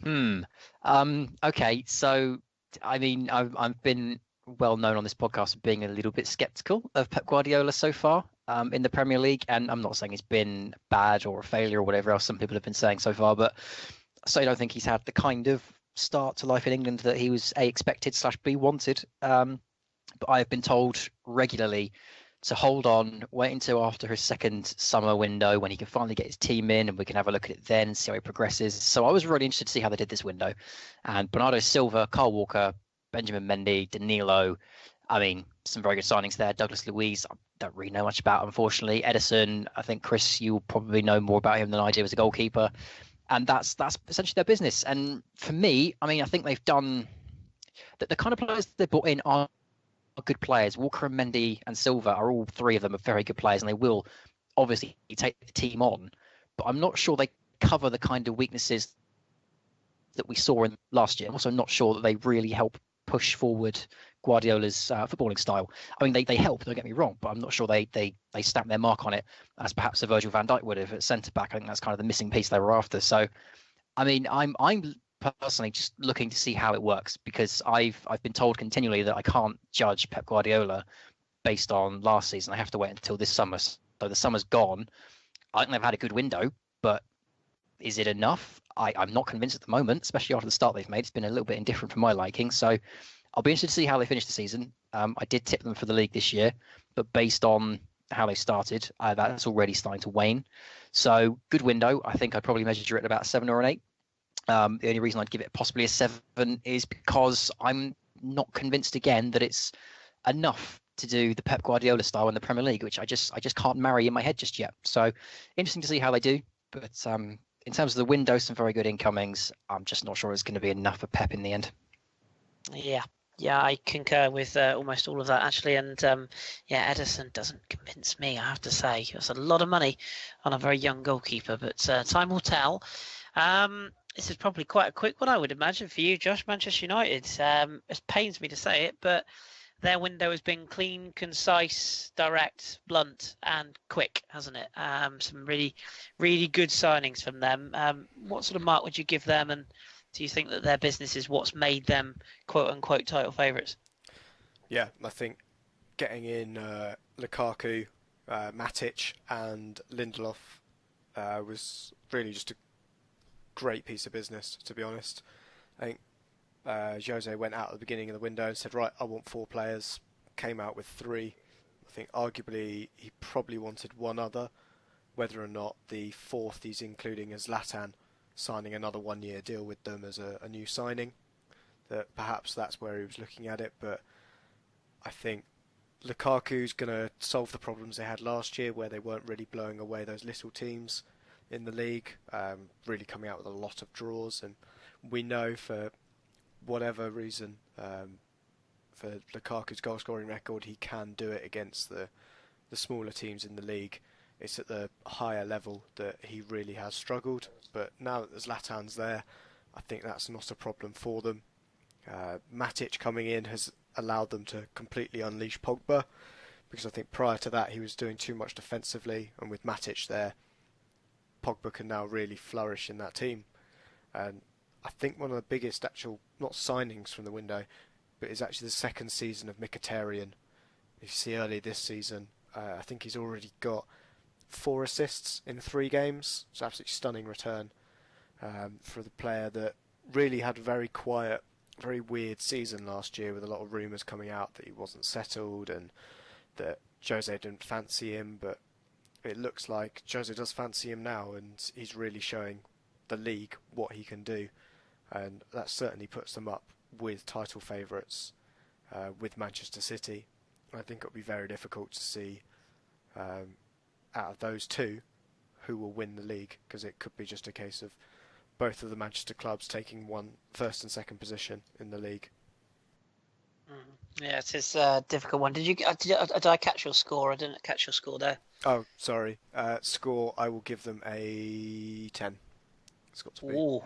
[SPEAKER 3] Okay, so, I mean, I've been well known on this podcast for being a little bit sceptical of Pep Guardiola so far. In the Premier League, and I'm not saying he's been bad or a failure or whatever else some people have been saying so far, but I don't think he's had the kind of start to life in England that he was A, expected / B, wanted. But I've been told regularly to hold on, wait until after his second summer window when he can finally get his team in and we can have a look at it then, see how he progresses. So I was really interested to see how they did this window. And Bernardo Silva, Kyle Walker, Benjamin Mendy, Danilo, I mean, some very good signings there. Douglas Luiz, I don't really know much about, unfortunately. Edison, I think, Kris, you'll probably know more about him than I do as a goalkeeper. And that's essentially their business. And for me, I mean, I think they've done that. The kind of players they brought in are good players. Walker and Mendy and Silva are all three of them are very good players, and they will obviously take the team on. But I'm not sure they cover the kind of weaknesses that we saw in last year. I'm also not sure that they really help push forward Guardiola's footballing style. I mean, they help, don't get me wrong, but I'm not sure they stamp their mark on it as perhaps a Virgil van Dijk would have at centre back. I think that's kind of the missing piece they were after. So I mean, I'm personally just looking to see how it works, because I've been told continually that I can't judge Pep Guardiola based on last season. I have to wait until this summer. So the summer's gone. I think they've had a good window, but is it enough? I'm not convinced at the moment, especially after the start they've made. It's been a little bit indifferent for my liking. So I'll be interested to see how they finish the season. I did tip them for the league this year, but based on how they started, that's already starting to wane. So good window. I think I'd probably measure it at about 7 or an 8. The only reason I'd give it possibly a 7 is because I'm not convinced again that it's enough to do the Pep Guardiola style in the Premier League, which I just can't marry in my head just yet. So interesting to see how they do. But in terms of the window, some very good incomings. I'm just not sure it's going to be enough for Pep in the end.
[SPEAKER 1] Yeah, I concur with almost all of that, actually. And Ederson doesn't convince me, I have to say. It's a lot of money on a very young goalkeeper, but time will tell. This is probably quite a quick one, I would imagine, for you, Josh. Manchester United. It pains me to say it, but their window has been clean, concise, direct, blunt, and quick, hasn't it? Some really, really good signings from them. What sort of mark would you give them, and do you think that their business is what's made them quote-unquote title favourites?
[SPEAKER 2] Yeah, I think getting in Lukaku, Matic and Lindelof was really just a great piece of business, to be honest. I think Jose went out at the beginning of the window and said, right, I want 4 players, came out with 3. I think arguably he probably wanted one other, whether or not the 4th he's including as Zlatan, signing another 1-year deal with them as a new signing. That perhaps that's where he was looking at it, but I think Lukaku's going to solve the problems they had last year, where they weren't really blowing away those little teams in the league, really coming out with a lot of draws. And we know, for whatever reason, for Lukaku's goal scoring record, he can do it against the smaller teams in the league. It's at the higher level that he really has struggled, but now that Zlatan's there, I think that's not a problem for them. Matic coming in has allowed them to completely unleash Pogba, because I think prior to that he was doing too much defensively, and with Matic there, Pogba can now really flourish in that team. And I think one of the biggest actual, not signings from the window, but is actually the second season of Mkhitaryan. If you see early this season, I think he's already got 4 assists in 3 games. It's an absolutely stunning return for the player that really had a very quiet, very weird season last year, with a lot of rumours coming out that he wasn't settled and that Jose didn't fancy him, but it looks like Jose does fancy him now, and he's really showing the league what he can do, and that certainly puts them up with title favourites with Manchester City. I think it'll be very difficult to see out of those 2 who will win the league, because it could be just a case of both of the Manchester clubs taking first and second position in the league.
[SPEAKER 1] Yeah, it is a difficult one. Did I catch your score? I didn't catch your score there.
[SPEAKER 2] Oh, sorry. Score, I will give them a 10. It's got to be.
[SPEAKER 1] Ooh,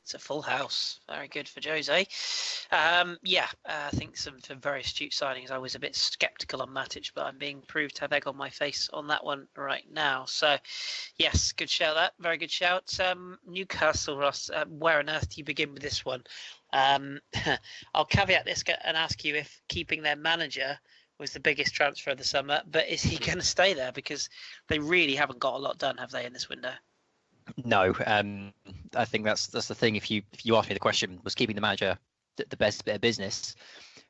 [SPEAKER 1] it's a full house. Very good for Jose. I think some very astute signings. I was a bit sceptical on Matic, but I'm being proved to have egg on my face on that one right now. So, yes, good shout that. Very good shout. Newcastle, Ross, where on earth do you begin with this one? I'll caveat this and ask you if keeping their manager was the biggest transfer of the summer, but is he going to stay there? Because they really haven't got a lot done, have they, in this window?
[SPEAKER 3] No, I think that's the thing. If you ask me the question, was keeping the manager the best bit of business?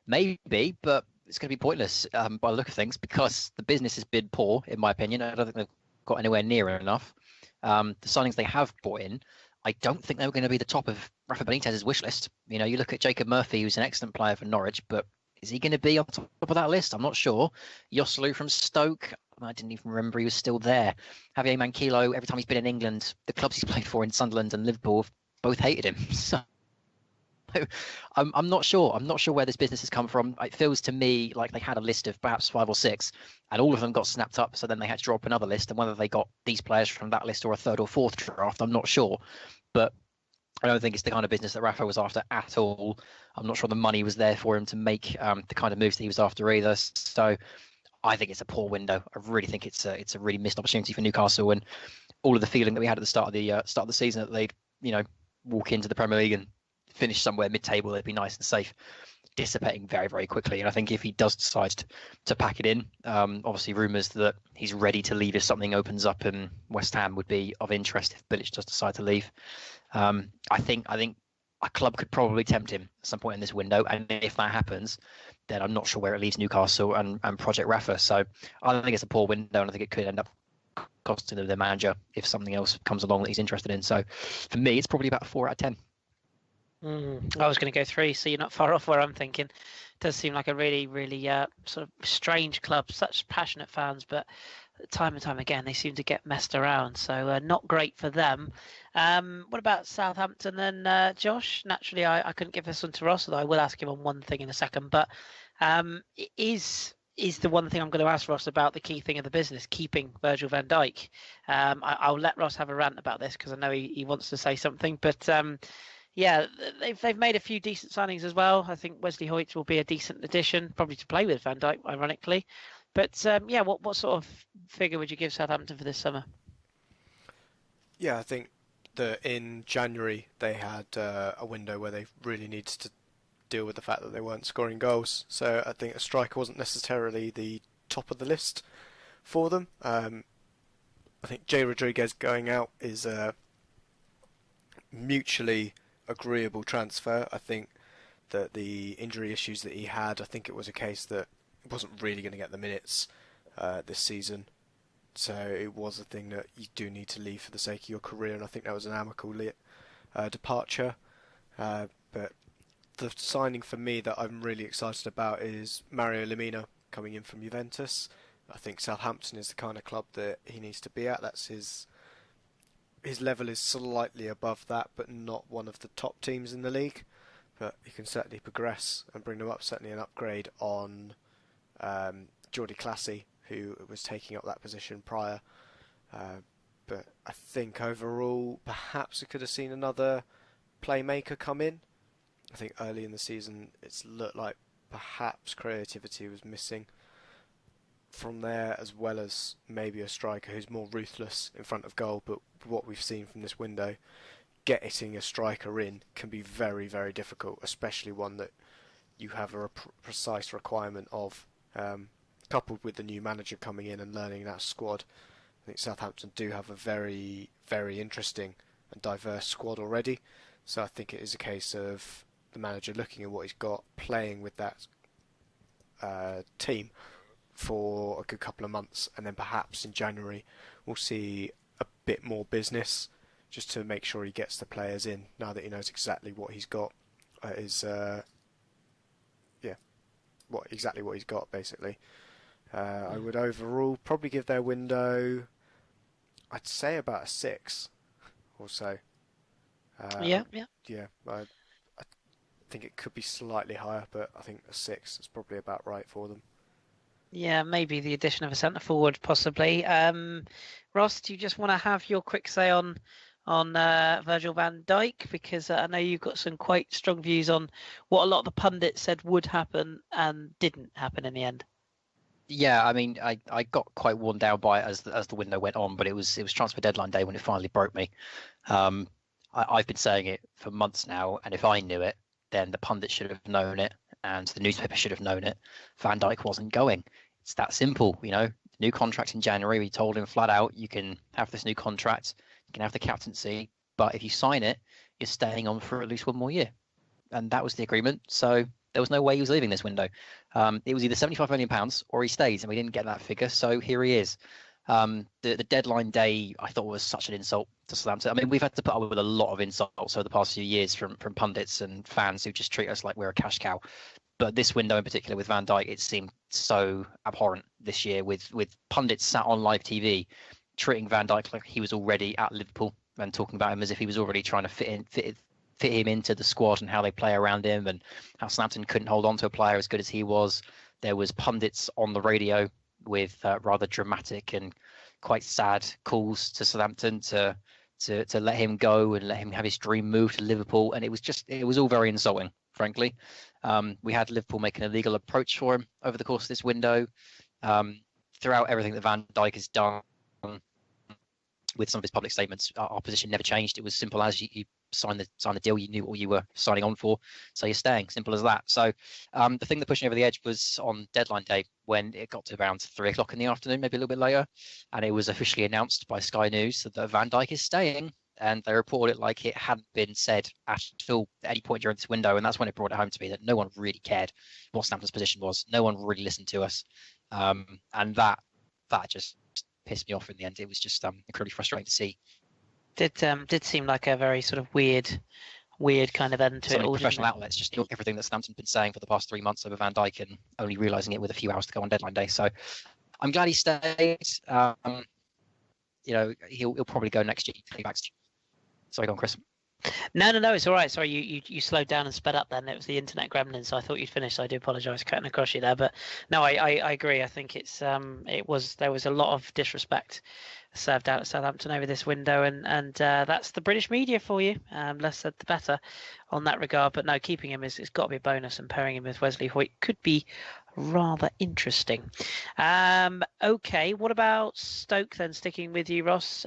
[SPEAKER 3] Maybe, but it's going to be pointless by the look of things, because the business has been poor, in my opinion. I don't think they've got anywhere near enough. The signings they have brought in, I don't think they were going to be the top of Rafa Benitez's wish list. You know, you look at Jacob Murphy, who's an excellent player for Norwich, but is he going to be on top of that list? I'm not sure. Joselu from Stoke, I didn't even remember he was still there. Javier Manquillo, every time he's been in England, the clubs he's played for in Sunderland and Liverpool have both hated him. So I'm not sure. I'm not sure where this business has come from. It feels to me like they had a list of perhaps 5 or 6, and all of them got snapped up. So then they had to draw up another list, and whether they got these players from that list or a 3rd or 4th draft, I'm not sure. But I don't think it's the kind of business that Rafa was after at all. I'm not sure the money was there for him to make the kind of moves that he was after either. So I think it's a poor window. I really think it's a really missed opportunity for Newcastle, and all of the feeling that we had at the start of the season that they'd walk into the Premier League and finish somewhere mid-table. It'd be nice and safe. Dissipating very, very quickly. And I think if he does decide to pack it in, obviously rumours that he's ready to leave if something opens up, and West Ham would be of interest if Bilic does decide to leave. I think a club could probably tempt him at some point in this window, and if that happens, then I'm not sure where it leaves Newcastle and Project Rafa. So I don't think it's a poor window, and I think it could end up costing them their manager if something else comes along that he's interested in. So for me, it's probably about a 4 out of 10.
[SPEAKER 1] I was going to go 3, so you're not far off where I'm thinking. It does seem like a really, really sort of strange club, such passionate fans, but time and time again they seem to get messed around, so not great for them. What about Southampton then, Josh? Naturally, I couldn't give this one to Ross, although I will ask him on one thing in a second, but is the one thing I'm going to ask Ross about the key thing of the business, keeping Virgil van Dijk. I'll let Ross have a rant about this because I know he wants to say something, but yeah, they've made a few decent signings as well. I think Wesley Hoyt will be a decent addition, probably to play with Van Dijk, ironically. But yeah, what sort of figure would you give Southampton for this summer?
[SPEAKER 2] Yeah, I think that in January they had a window where they really needed to deal with the fact that they weren't scoring goals. So I think a striker wasn't necessarily the top of the list for them. I think Jay Rodriguez going out is a mutually agreeable transfer. I think that the injury issues that he had, I think it was a case that he wasn't really going to get the minutes this season. So it was a thing that you do need to leave for the sake of your career, and I think that was an amicable departure. But the signing for me that I'm really excited about is Mario Lemina coming in from Juventus. I think Southampton is the kind of club that he needs to be at. That's his level is slightly above that, but not one of the top teams in the league. But he can certainly progress and bring them up. Certainly an upgrade on Jordi Clasie, who was taking up that position prior. But I think overall, perhaps we could have seen another playmaker come in. I think early in the season, it's looked like perhaps creativity was missing from there, as well as maybe a striker who's more ruthless in front of goal. But what we've seen from this window, getting a striker in can be very, very difficult, especially one that you have a precise requirement of, coupled with the new manager coming in and learning that squad. I think Southampton do have a very, very interesting and diverse squad already. So I think it is a case of the manager looking at what he's got, playing with that team for a good couple of months, and then perhaps in January we'll see a bit more business just to make sure he gets the players in now that he knows exactly what he's got what he's got basically. I would overall probably give their window, I'd say about a 6 or so.
[SPEAKER 1] Yeah.
[SPEAKER 2] I think it could be slightly higher, but I think a 6 is probably about right for them.
[SPEAKER 1] Yeah, maybe the addition of a centre forward, possibly. Ross, do you just want to have your quick say on Virgil van Dijk? Because I know you've got some quite strong views on what a lot of the pundits said would happen and didn't happen in the end.
[SPEAKER 3] Yeah, I mean, I got quite worn down by it as the window went on, but it was transfer deadline day when it finally broke me. I've been saying it for months now, and if I knew it, then the pundits should have known it, and the newspaper should have known it. Van Dijk wasn't going. It's that simple, you know. New contract in January. We told him flat out, you can have this new contract, you can have the captaincy, but if you sign it, you're staying on for at least one more year. And that was the agreement. So there was no way he was leaving this window. It was either £75 million or he stays, and we didn't get that figure. So here he is. The deadline day, I thought, was such an insult to Southampton. I mean, we've had to put up with a lot of insults over the past few years from pundits and fans who just treat us like we're a cash cow. But this window in particular with Van Dijk, it seemed so abhorrent this year with pundits sat on live TV treating Van Dijk like he was already at Liverpool and talking about him as if he was already trying to fit him into the squad and how they play around him, and how Southampton couldn't hold on to a player as good as he was. There was pundits on the radio with rather dramatic and quite sad calls to Southampton to let him go and let him have his dream move to Liverpool, and it was all very insulting, frankly. We had Liverpool make an illegal approach for him over the course of this window. Throughout everything that Van Dijk has done, with some of his public statements, our position never changed. It was simple as you sign the deal you knew what you were signing on for, so you're staying. Simple as that. So the thing that pushed me over the edge was on deadline day when it got to around 3 o'clock in the afternoon, maybe a little bit later, and it was officially announced by Sky News that Van Dijk is staying. And they reported it like it hadn't been said at all at any point during this window. And that's when it brought it home to me that no one really cared what Southampton's position was. No one really listened to us. And that just pissed me off in the end. It was just incredibly frustrating to see.
[SPEAKER 1] Did seem like a very sort of weird kind of end to it all.
[SPEAKER 3] Professional outlets just knew everything that Southampton's been saying for the past 3 months over Van Dijk and only realising it with a few hours to go on deadline day. So I'm glad he stayed. He'll probably go next year. Sorry, go on, Kris.
[SPEAKER 1] No, it's all right. Sorry, you slowed down and sped up then. It was the internet gremlins, so I thought you'd finished. So I do apologise cutting across you there. But no, I agree. I think there was a lot of disrespect served out at Southampton over this window, and that's the British media for you. Less said the better on that regard. But no, keeping him it's got to be a bonus, and pairing him with Wesley Hoyt could be rather interesting. Okay, what about Stoke then? Sticking with you, Ross.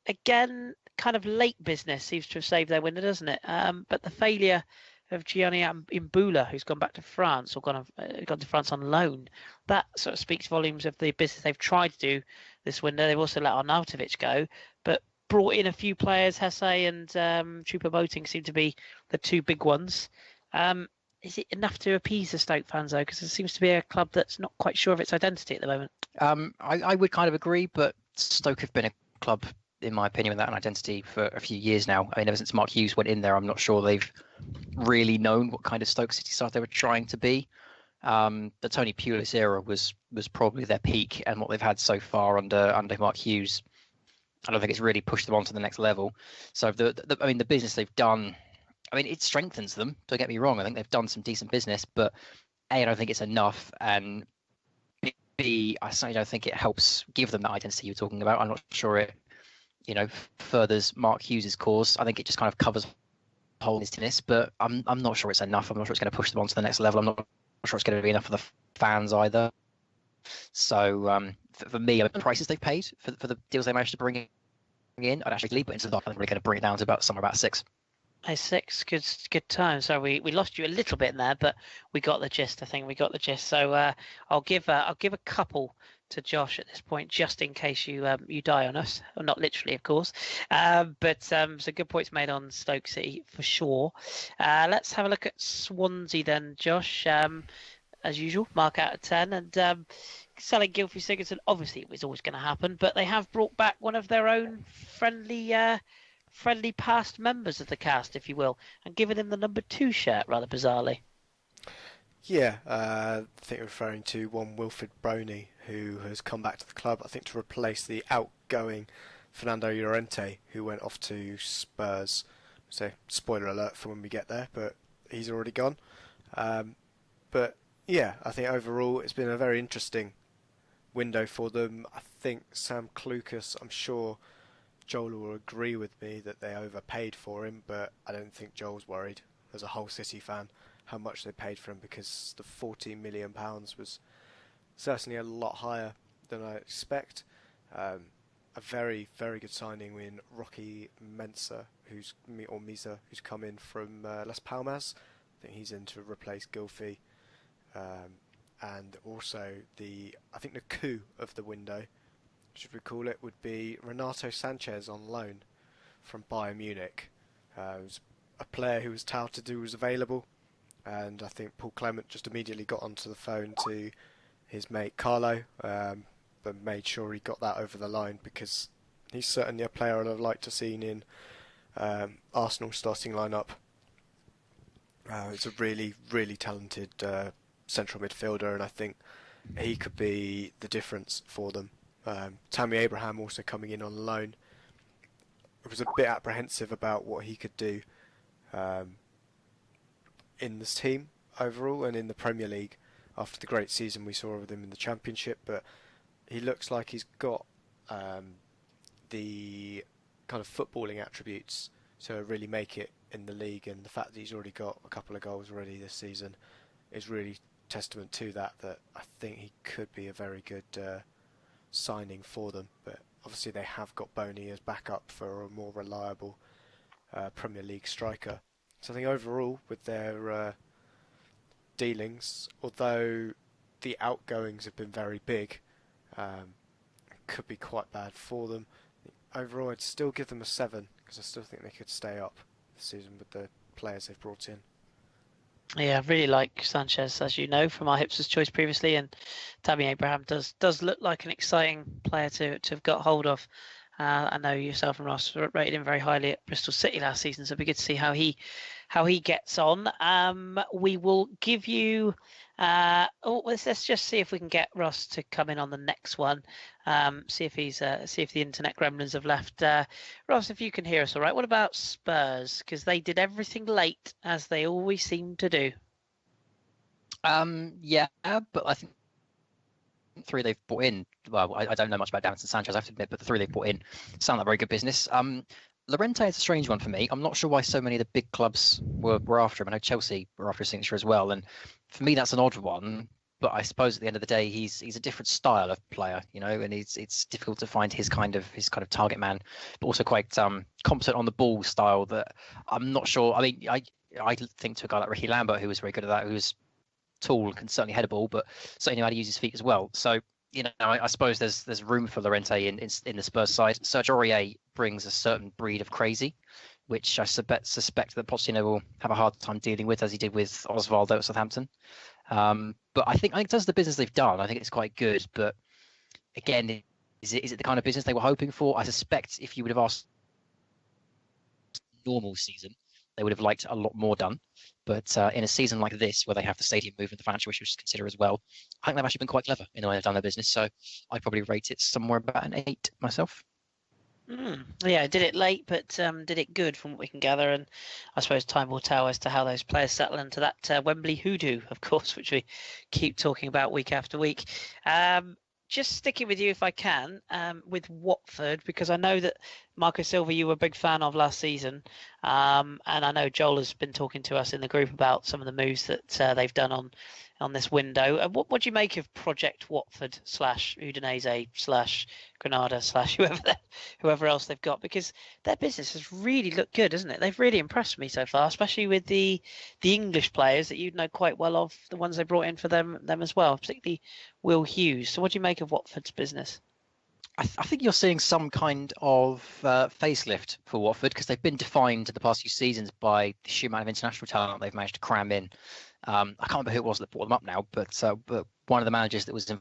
[SPEAKER 1] Again, kind of late business seems to have saved their winner, doesn't it? But the failure of Gianni Imbula, who's gone back to France or gone to France on loan, that sort of speaks volumes of the business they've tried to do this window. They've also let Arnautovic go, but brought in a few players. Hesse and Choupo-Moting seem to be the two big ones. Is it enough to appease the Stoke fans, though? Because it seems to be a club that's not quite sure of its identity at the moment.
[SPEAKER 3] I would kind of agree, but Stoke have been a club, in my opinion, without an identity for a few years now. I mean, ever since Mark Hughes went in there, I'm not sure they've really known what kind of Stoke City side they were trying to be. The Tony Pulis era was probably their peak, and what they've had so far under Mark Hughes, I don't think it's really pushed them on to the next level. So the business they've done, I mean, it strengthens them. Don't get me wrong. I think they've done some decent business, but A, I don't think it's enough, and B, I certainly don't think it helps give them that identity you're talking about. I'm not sure it furthers Mark Hughes's cause. I think it just kind of covers the whole business, but I'm not sure it's enough. I'm not sure it's going to push them on to the next level. I'm not sure it's going to be enough for the fans either. So for me, the prices they've paid for the deals they managed to bring in, I'd actually leave it into the dock. I think we're going to bring it down to somewhere about 6.
[SPEAKER 1] A 6, good time. So we lost you a little bit in there, but we got the gist. I think we got the gist. So I'll give a couple to Josh at this point, just in case you die on us. Well, not literally, of course, but some good points made on Stoke City for sure. Let's have a look at Swansea then, Josh. As usual, mark out of 10, and selling Gylfi Sigurdsson, obviously it was always going to happen, but they have brought back one of their own friendly past members of the cast, if you will, and given him the number 2 shirt, rather bizarrely.
[SPEAKER 2] Yeah, I think you're referring to one Wilfred Broney, who has come back to the club, I think, to replace the outgoing Fernando Llorente, who went off to Spurs. So, spoiler alert for when we get there, but he's already gone. But yeah, I think overall it's been a very interesting window for them. I think Sam Clucas, I'm sure Joel will agree with me that they overpaid for him, but I don't think Joel's worried as a Hull City fan how much they paid for him, because the £14 million was certainly a lot higher than I expect. A very, very good signing in Rocky Mensah, who's come in from Las Palmas. I think he's in to replace Gylfi. And also I think the coup of the window, should we call it, would be Renato Sanchez on loan from Bayern Munich. It was a player who was touted who was available, and I think Paul Clement just immediately got onto the phone to his mate Carlo, but made sure he got that over the line, because he's certainly a player I'd have liked to seen in Arsenal starting lineup. It's a really, really talented central midfielder, and I think he could be the difference for them. Tammy Abraham also coming in on loan. I was a bit apprehensive about what he could do in this team overall and in the Premier League after the great season we saw with him in the Championship, but he looks like he's got the kind of footballing attributes to really make it in the league, and the fact that he's already got a couple of goals already this season is really testament to that I think he could be a very good signing for them. But obviously they have got Boney as backup for a more reliable Premier League striker. So I think overall, with their dealings, although the outgoings have been very big, could be quite bad for them. Overall, I'd still give them a 7 because I still think they could stay up this season with the players they've brought in.
[SPEAKER 1] Yeah, I really like Sanchez, as you know, from our Hipsters Choice previously, and Tammy Abraham does look like an exciting player to have got hold of. I know yourself and Ross rated him very highly at Bristol City last season, so it'll be good to see how he gets on. We will give you. Let's just see if we can get Ross to come in on the next one. See if the internet gremlins have left. Ross, if you can hear us, all right. What about Spurs? Because they did everything late, as they always seem to do.
[SPEAKER 3] Yeah, but I think 3 they've brought in. Well, I don't know much about Davinson Sanchez, I have to admit, but the 3 they've brought in sound like very good business. Llorente is a strange one for me. I'm not sure why so many of the big clubs were after him. I know Chelsea were after his signature as well, and for me that's an odd one. But I suppose at the end of the day, he's a different style of player, you know, and it's difficult to find his kind of target man, but also quite competent on the ball style that I'm not sure. I mean, I think to a guy like Ricky Lambert, who was very good at that, who was tall and can certainly head a ball, but certainly know how to use his feet as well. So, you know, I suppose there's room for Llorente in the Spurs side. Serge Aurier brings a certain breed of crazy, which I suspect that Pochettino will have a hard time dealing with, as he did with Osvaldo at Southampton. But I think in terms of the business they've done, I think it's quite good. But again, is it the kind of business they were hoping for? I suspect if you would have asked normal season, they would have liked a lot more done. But in a season like this, where they have the stadium move and the financial issues to consider as well, I think they've actually been quite clever in the way they've done their business. So I'd probably rate it somewhere about an 8 myself.
[SPEAKER 1] Yeah, did it late, but did it good from what we can gather. And I suppose time will tell as to how those players settle into that Wembley hoodoo, of course, which we keep talking about week after week. Just sticking with you, if I can, with Watford, because I know that Marco Silva you were a big fan of last season. And I know Joel has been talking to us in the group about some of the moves that they've done on this window. What do you make of Project Watford / Udinese / Granada / whoever else they've got? Because their business has really looked good, hasn't it? They've really impressed me so far, especially with the English players that you know quite well of, the ones they brought in for them as well, particularly Will Hughes. So what do you make of Watford's business?
[SPEAKER 3] I think you're seeing some kind of facelift for Watford, because they've been defined in the past few seasons by the sheer amount of international talent they've managed to cram in. I can't remember who it was that brought them up now, but one of the managers that was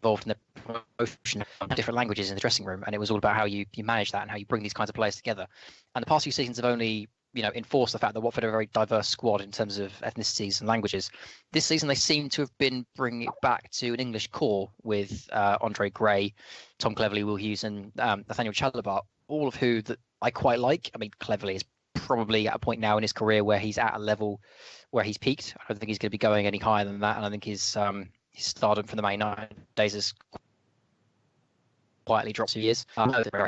[SPEAKER 3] involved in the promotion of different languages in the dressing room, and it was all about how you manage that and how you bring these kinds of players together. And the past few seasons have only enforced the fact that Watford are a very diverse squad in terms of ethnicities and languages. This season they seem to have been bringing it back to an English core with Andre Gray, Tom Cleverley, Will Hughes and Nathaniel Chalobah, all of who that I quite like. I mean, Cleverley is probably at a point now in his career where he's at a level where he's peaked. I don't think he's going to be going any higher than that, and I think his stardom from the Man United days has quietly dropped 2 years.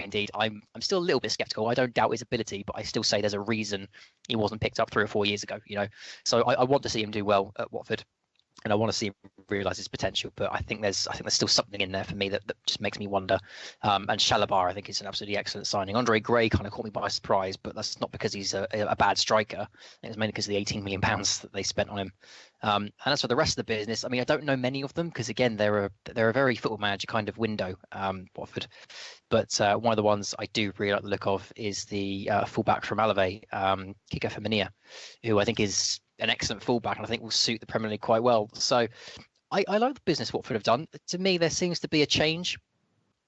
[SPEAKER 3] Indeed, I'm still a little bit skeptical. I don't doubt his ability, but I still say there's a reason he wasn't picked up 3 or 4 years ago. So I want to see him do well at Watford, and I want to see him realise his potential. But I think there's still something in there for me that just makes me wonder. And Chalobah, I think, is an absolutely excellent signing. Andre Gray kind of caught me by surprise, but that's not because he's a bad striker. It's mainly because of the £18 million that they spent on him. And as for the rest of the business, I mean, I don't know many of them because, again, they're a very football manager kind of window, Watford. But one of the ones I do really like the look of is the fullback from Alave, Kiko Femenia, who I think is an excellent fullback and I think will suit the Premier League quite well. So I like the business Watford have done. To me, there seems to be a change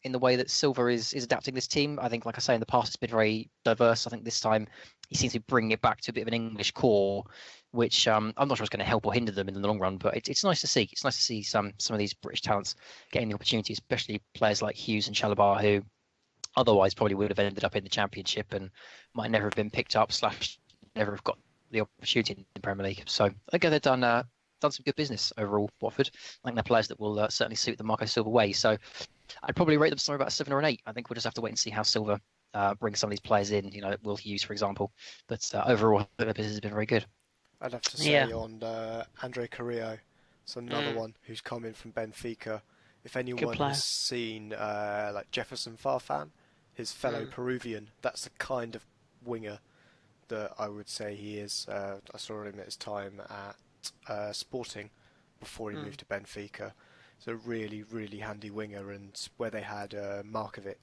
[SPEAKER 3] in the way that Silva is adapting this team. I think, like I say, in the past, it's been very diverse. I think this time he seems to be bringing it back to a bit of an English core, which I'm not sure it's going to help or hinder them in the long run, but it's nice to see. It's nice to see some of these British talents getting the opportunity, especially players like Hughes and Chalobah, who otherwise probably would have ended up in the Championship and might never have been picked up / never have got the opportunity in the Premier League. So I think they've done some good business overall, Watford. I think they're players that will certainly suit the Marco Silva way. So I'd probably rate them somewhere about a 7 or an 8. I think we'll just have to wait and see how Silva brings some of these players in, Will Hughes, for example. But overall, the business has been very good.
[SPEAKER 2] I'd have to say on Andre Carrillo, it's another one who's come in from Benfica. If anyone has seen like Jefferson Farfan, his fellow Peruvian, that's the kind of winger that I would say he is. I saw him at his time at Sporting before he moved to Benfica. He's a really, really handy winger, and where they had Markovic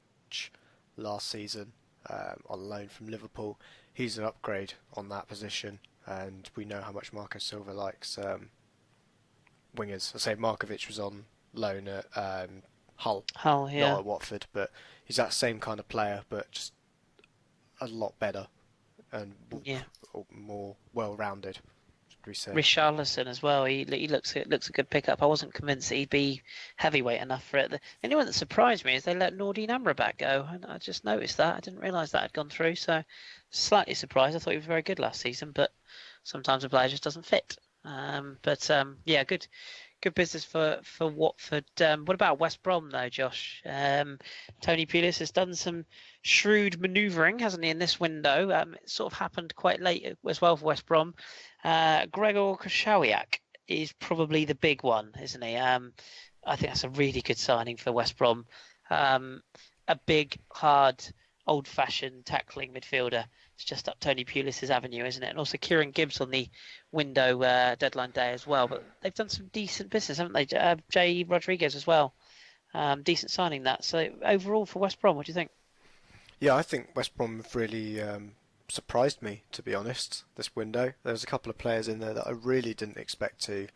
[SPEAKER 2] last season on loan from Liverpool, he's an upgrade on that position, and we know how much Marco Silva likes wingers. I say Markovic was on loan at Hull,
[SPEAKER 1] yeah.
[SPEAKER 2] not at Watford, but he's that same kind of player, but just a lot better and more well-rounded, should we say.
[SPEAKER 1] Richarlison as well. He looks a good pickup. I wasn't convinced that he'd be heavyweight enough for it. The only one that surprised me is they let Nordin Amrabat go, and I just noticed that. I didn't realise that had gone through, so slightly surprised. I thought he was very good last season, but sometimes a player just doesn't fit. Good business for Watford. What about West Brom though, Josh? Tony Pulis has done some shrewd manoeuvring, hasn't he, in this window? It sort of happened quite late as well for West Brom. Gregor Krychowiak is probably the big one, isn't he? I think that's a really good signing for West Brom. A big, hard, old-fashioned tackling midfielder. It's just up Tony Pulis' avenue, isn't it? And also Kieran Gibbs on the window deadline day as well. But they've done some decent business, haven't they? Jay Rodriguez as well. Decent signing that. So overall for West Brom, what do you think?
[SPEAKER 2] Yeah, I think West Brom have really surprised me, to be honest, this window. There's a couple of players in there that I really didn't expect to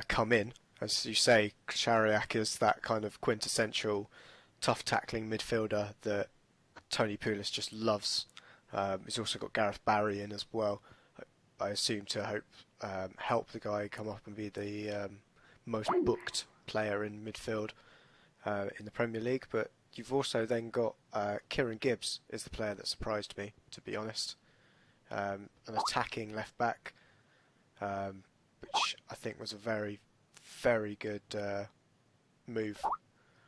[SPEAKER 2] come in. As you say, Krychowiak is that kind of quintessential tough tackling midfielder that Tony Pulis just loves. He's also got Gareth Barry in as well. I assume to help the guy come up and be the most booked player in midfield in the Premier League. But you've also then got Kieran Gibbs is the player that surprised me, to be honest. An attacking left back, which I think was a very, very good move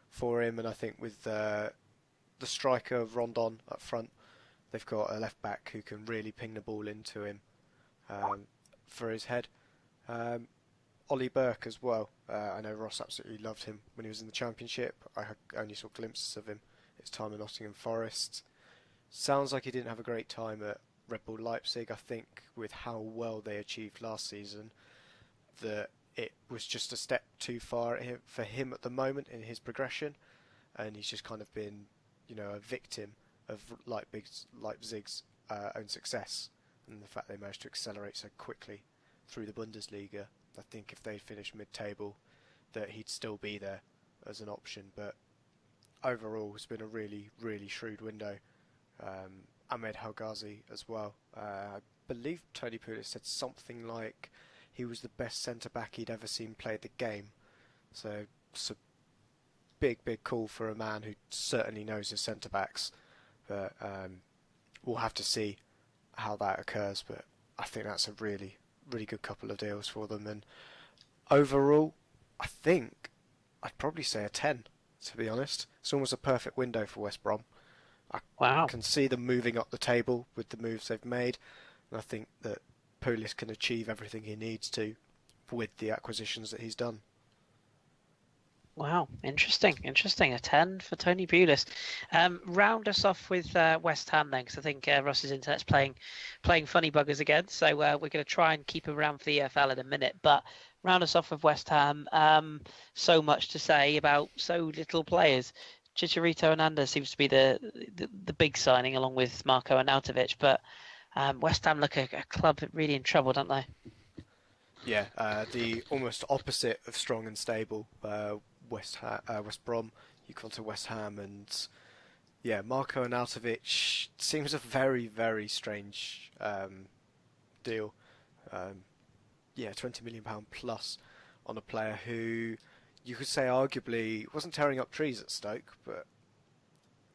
[SPEAKER 2] for him. And I think with the striker Rondon up front, they've got a left back who can really ping the ball into him for his head. Ollie Burke as well. I know Ross absolutely loved him when he was in the Championship. I only saw glimpses of him at his time at Nottingham Forest. Sounds like he didn't have a great time at Red Bull Leipzig. I think with how well they achieved last season, that it was just a step too far for him at the moment in his progression, and he's just kind of been, a victim of Leipzig's own success and the fact they managed to accelerate so quickly through the Bundesliga. I think if they finished mid-table, that he'd still be there as an option. But overall, it's been a really, really shrewd window. Ahmed Helghazi as well. I believe Tony Pulis said something like he was the best centre-back he'd ever seen play the game. So it's a big, big call for a man who certainly knows his centre-backs. But we'll have to see how that occurs. But I think that's a really, really good couple of deals for them. And overall, I think I'd probably say a 10, to be honest. It's almost a perfect window for West Brom. I can see them moving up the table with the moves they've made. And I think that Pulis can achieve everything he needs to with the acquisitions that he's done.
[SPEAKER 1] Wow, interesting. A 10 for Tony Pulis. Round us off with West Ham then, because I think Ross's internet's playing funny buggers again. So we're going to try and keep him around for the EFL in a minute. But round us off with West Ham. So much to say about so little players. Chicharito Hernandez seems to be the big signing, along with Marko Arnautovic. But West Ham look a club really in trouble, don't they?
[SPEAKER 2] Yeah, the almost opposite of strong and stable. West Brom equal to West Ham, and yeah, Marko Arnautovic seems a very, very strange deal. £20 million plus on a player who you could say arguably wasn't tearing up trees at Stoke, but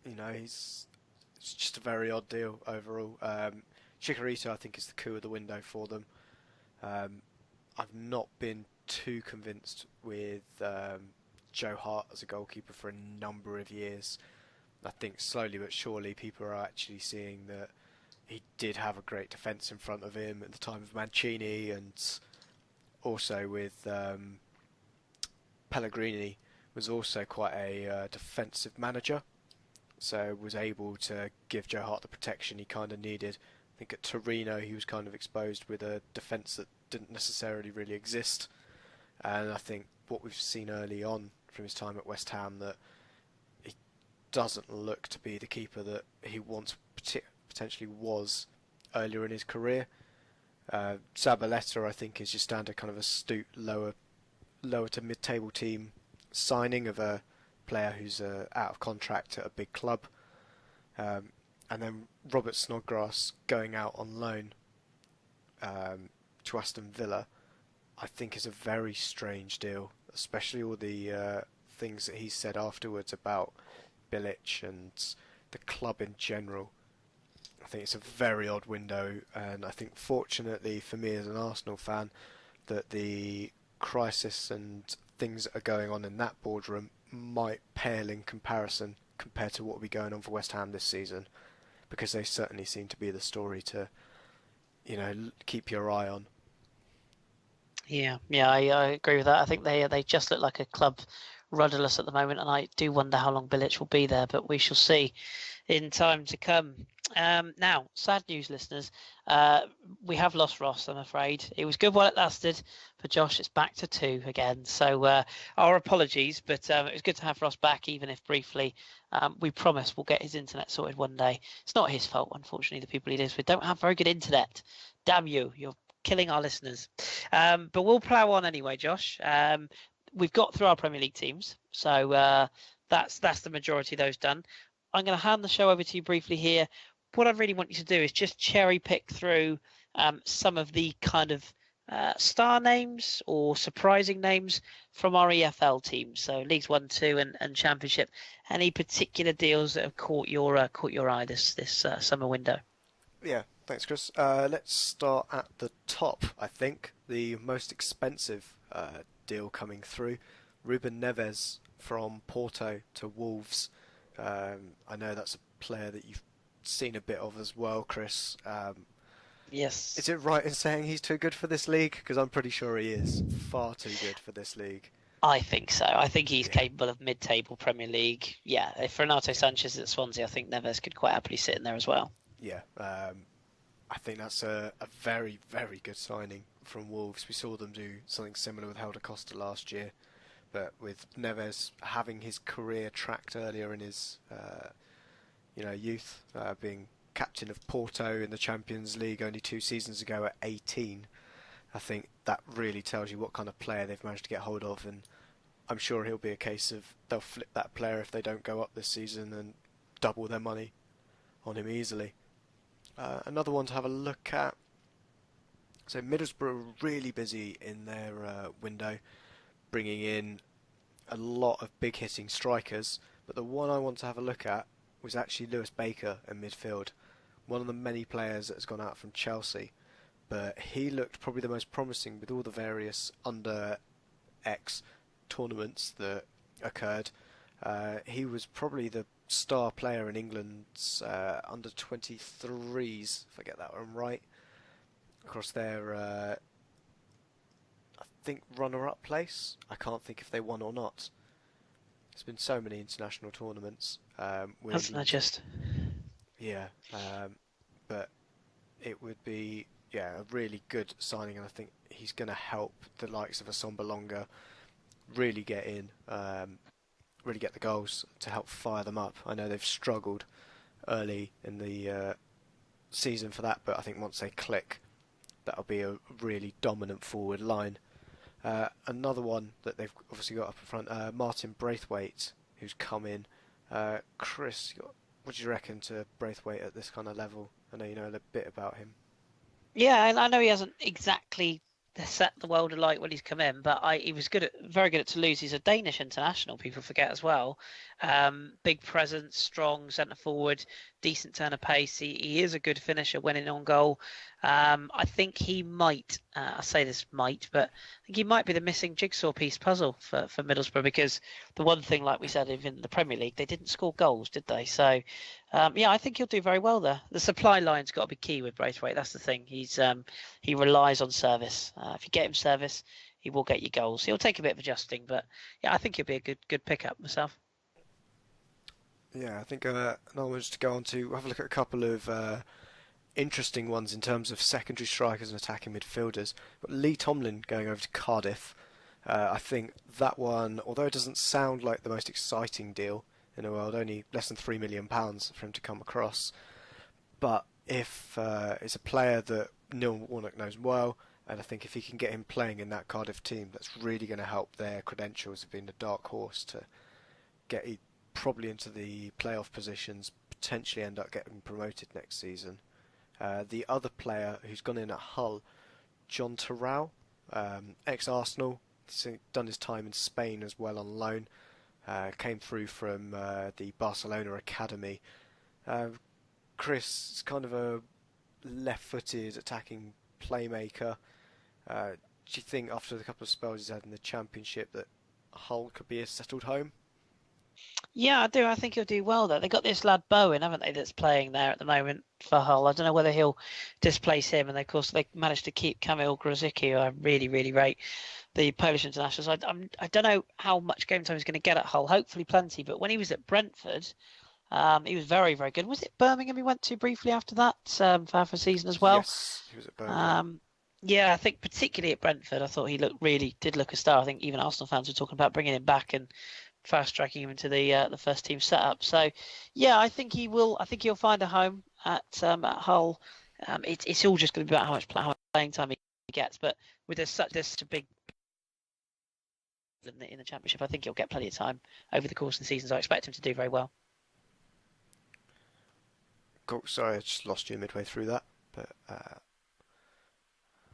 [SPEAKER 2] it's just a very odd deal overall. Chicharito, I think, is the coup of the window for them. I've not been too convinced with Joe Hart as a goalkeeper for a number of years. I think slowly but surely people are actually seeing that he did have a great defence in front of him at the time of Mancini, and also with Pellegrini was also quite a defensive manager, so was able to give Joe Hart the protection he kind of needed I think at Torino he was kind of exposed with a defence that didn't necessarily really exist. And I think what we've seen early on from his time at West Ham, that he doesn't look to be the keeper that he once potentially was earlier in his career. Zabaleta, I think, is your standard kind of astute lower to mid-table team signing of a player who's out of contract at a big club. And then Robert Snodgrass going out on loan to Aston Villa, I think is a very strange deal, especially all the things that he said afterwards about Bilic and the club in general. I think it's a very odd window, and I think fortunately for me as an Arsenal fan that the crisis and things that are going on in that boardroom might pale in comparison compared to what will be going on for West Ham this season, because they certainly seem to be the story to, keep your eye on.
[SPEAKER 1] Yeah, I agree with that. I think they just look like a club rudderless at the moment, and I do wonder how long Bilic will be there, but we shall see in time to come. Now, sad news, listeners. We have lost Ross, I'm afraid. It was good while it lasted. For Josh, it's back to 2 again. So our apologies, but it was good to have Ross back, even if briefly. We promise we'll get his internet sorted one day. It's not his fault, unfortunately. The people he lives with don't have very good internet. Damn you. You're killing our listeners. But we'll plough on anyway, Josh. We've got through our Premier League teams. So that's the majority of those done. I'm going to hand the show over to you briefly here. What I really want you to do is just cherry pick through some of the kind of star names or surprising names from our EFL teams. So Leagues 1, 2 and Championship. Any particular deals that have caught your eye this summer window?
[SPEAKER 2] Yeah, thanks, Kris. Let's start at the top, I think. The most expensive deal coming through. Ruben Neves from Porto to Wolves. I know that's a player that you've seen a bit of as well, Kris.
[SPEAKER 1] Yes.
[SPEAKER 2] Is it right in saying he's too good for this league? Because I'm pretty sure he is far too good for this league.
[SPEAKER 1] I think so. I think he's capable of mid-table Premier League. Yeah, if Renato Sanchez is at Swansea, I think Neves could quite happily sit in there as well.
[SPEAKER 2] Yeah, I think that's a very, very good signing from Wolves. We saw them do something similar with Helder Costa last year, but with Neves having his career tracked earlier in his youth, being captain of Porto in the Champions League only 2 seasons ago at 18, I think that really tells you what kind of player they've managed to get hold of, and I'm sure he'll be a case of they'll flip that player if they don't go up this season and double their money on him easily. Another one to have a look at. So Middlesbrough are really busy in their window, bringing in a lot of big hitting strikers, but the one I want to have a look at was actually Lewis Baker in midfield, one of the many players that has gone out from Chelsea, but he looked probably the most promising with all the various under X tournaments that occurred. He was probably the star player in England's under 23s, if I get that one right, across their I think runner-up place. I can't think if they won or not. There's been so many international tournaments.
[SPEAKER 1] Hasn't that just?
[SPEAKER 2] Yeah, but it would be a really good signing, and I think he's going to help the likes of Assombalonga really get in, really get the goals to help fire them up. I know they've struggled early in the season for that, but I think once they click, that'll be a really dominant forward line. Another one that they've obviously got up in front, Martin Braithwaite, who's come in. Kris, what do you reckon to Braithwaite at this kind of level? I know you know a bit about him.
[SPEAKER 1] Yeah, and I know he hasn't exactly set the world alight when he's come in, but he was very good at Toulouse. He's a Danish international, people forget as well. Big presence, strong centre forward, decent turn of pace. He is a good finisher, winning on goal. I think he might, I say this might, but I think he might be the missing jigsaw piece puzzle for Middlesbrough, because the one thing, like we said, in the Premier League, they didn't score goals, did they? So, I think he'll do very well there. The supply line's got to be key with Braithwaite. That's the thing. He relies on service. If you get him service, he will get you goals. He'll take a bit of adjusting, but I think he'll be a good pickup myself.
[SPEAKER 2] Yeah, I think another one just to go on to have a look at a couple of interesting ones in terms of secondary strikers and attacking midfielders. But Lee Tomlin going over to Cardiff. I think that one, although it doesn't sound like the most exciting deal in the world, only less than £3 million for him to come across. But if it's a player that Neil Warnock knows well, and I think if he can get him playing in that Cardiff team, that's really going to help their credentials of being the dark horse to get probably into the playoff positions, potentially end up getting promoted next season. The other player who's gone in at Hull, John Terrell, ex-Arsenal, done his time in Spain as well on loan, came through from the Barcelona academy. Kris is kind of a left-footed attacking playmaker. Do you think after the couple of spells he's had in the Championship that Hull could be a settled home?
[SPEAKER 1] Yeah, I do. I think he'll do well there. They've got this lad Bowen, haven't they, that's playing there at the moment for Hull. I don't know whether he'll displace him. And of course, they managed to keep Kamil Grosicki, who I really, really rate, the Polish international. So I don't know how much game time he's going to get at Hull. Hopefully plenty. But when he was at Brentford, he was very, very good. Was it Birmingham he went to briefly after that for half a season as well?
[SPEAKER 2] Yes, he was at Birmingham.
[SPEAKER 1] Yeah, I think particularly at Brentford, I thought he did look a star. I think even Arsenal fans were talking about bringing him back and fast tracking him into the first team setup. So, yeah, I think he will. I think he'll find a home at Hull. It's all just going to be about how much playing time he gets. But with such a big in the Championship, I think he'll get plenty of time over the course of the season. So I expect him to do very well.
[SPEAKER 2] Cool. Sorry, I just lost you midway through that, but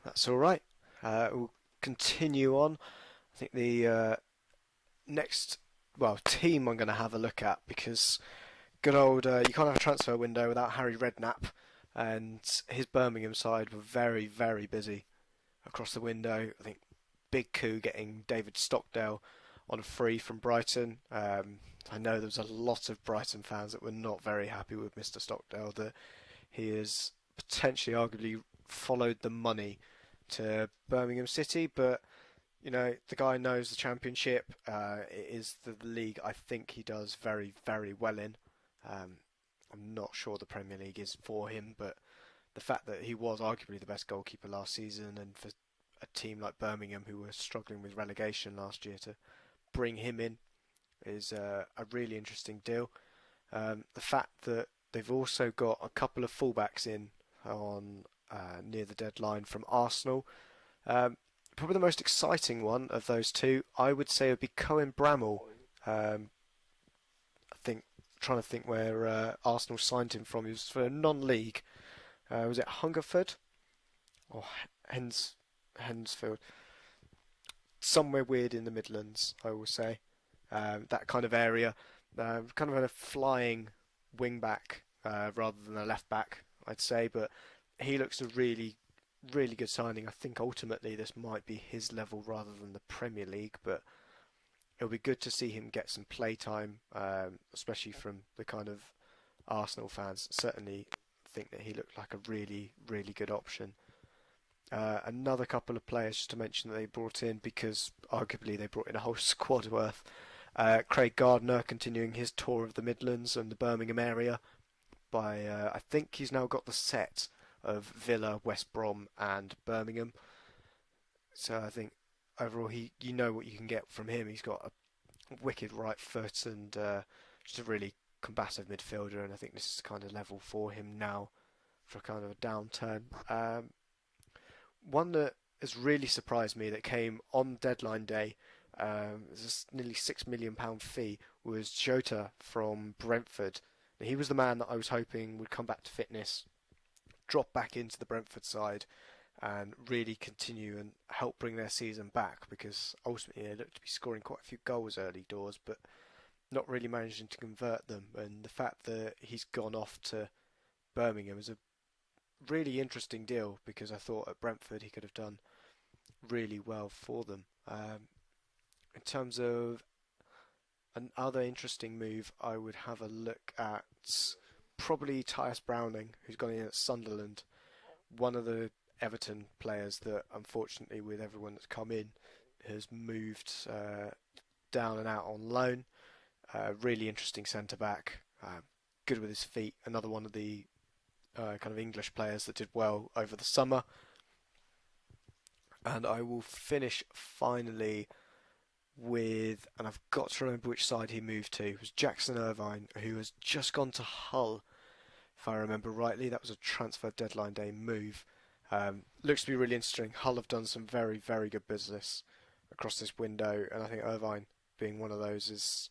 [SPEAKER 2] that's all right. We'll continue on. I think the next team I'm going to have a look at, because good old you can't have a transfer window without Harry Redknapp, and his Birmingham side were very, very busy across the window. I think big coup getting David Stockdale on a free from Brighton. I know there was a lot of Brighton fans that were not very happy with Mr. Stockdale, that he has potentially arguably followed the money to Birmingham City, but you know, the guy knows the Championship. It is the league I think he does very, very well in. I'm not sure the Premier League is for him, but the fact that he was arguably the best goalkeeper last season, and for a team like Birmingham, who were struggling with relegation last year, to bring him in is a really interesting deal. The fact that they've also got a couple of fullbacks in on near the deadline from Arsenal. Probably the most exciting one of those two, I would say, would be Cohen Bramall. Trying to think where Arsenal signed him from. He was for a non-league. Was it Hungerford or Hensfield? Somewhere weird in the Midlands, I will say. That kind of area. Kind of a flying wing back rather than a left back, I'd say. But he looks a really, really good signing. I think ultimately this might be his level rather than the Premier League, but it'll be good to see him get some play time, especially from the kind of Arsenal fans. Certainly think that he looked like a really, really good option. Another couple of players just to mention that they brought in, because arguably they brought in a whole squad worth. Craig Gardner continuing his tour of the Midlands and the Birmingham area by I think he's now got the set of Villa, West Brom and Birmingham. So I think overall you know what you can get from him. He's got a wicked right foot and just a really combative midfielder, and I think this is kind of level for him now for kind of a downturn. One that has really surprised me that came on deadline day, this nearly £6 million fee, was Jota from Brentford. Now, he was the man that I was hoping would come back to fitness, drop back into the Brentford side and really continue and help bring their season back, because ultimately they looked to be scoring quite a few goals early doors but not really managing to convert them. And the fact that he's gone off to Birmingham is a really interesting deal, because I thought at Brentford he could have done really well for them. In terms of another interesting move, I would have a look at probably Tyus Browning, who's gone in at Sunderland, one of the Everton players that unfortunately with everyone that's come in has moved down and out on loan. Really interesting centre back, good with his feet, another one of the kind of English players that did well over the summer. And I will finish finally with, and I've got to remember which side he moved to, it was Jackson Irvine, who has just gone to Hull, if I remember rightly. That was a transfer deadline day move. Looks to be really interesting. Hull have done some very, very good business across this window, and I think Irvine, being one of those, is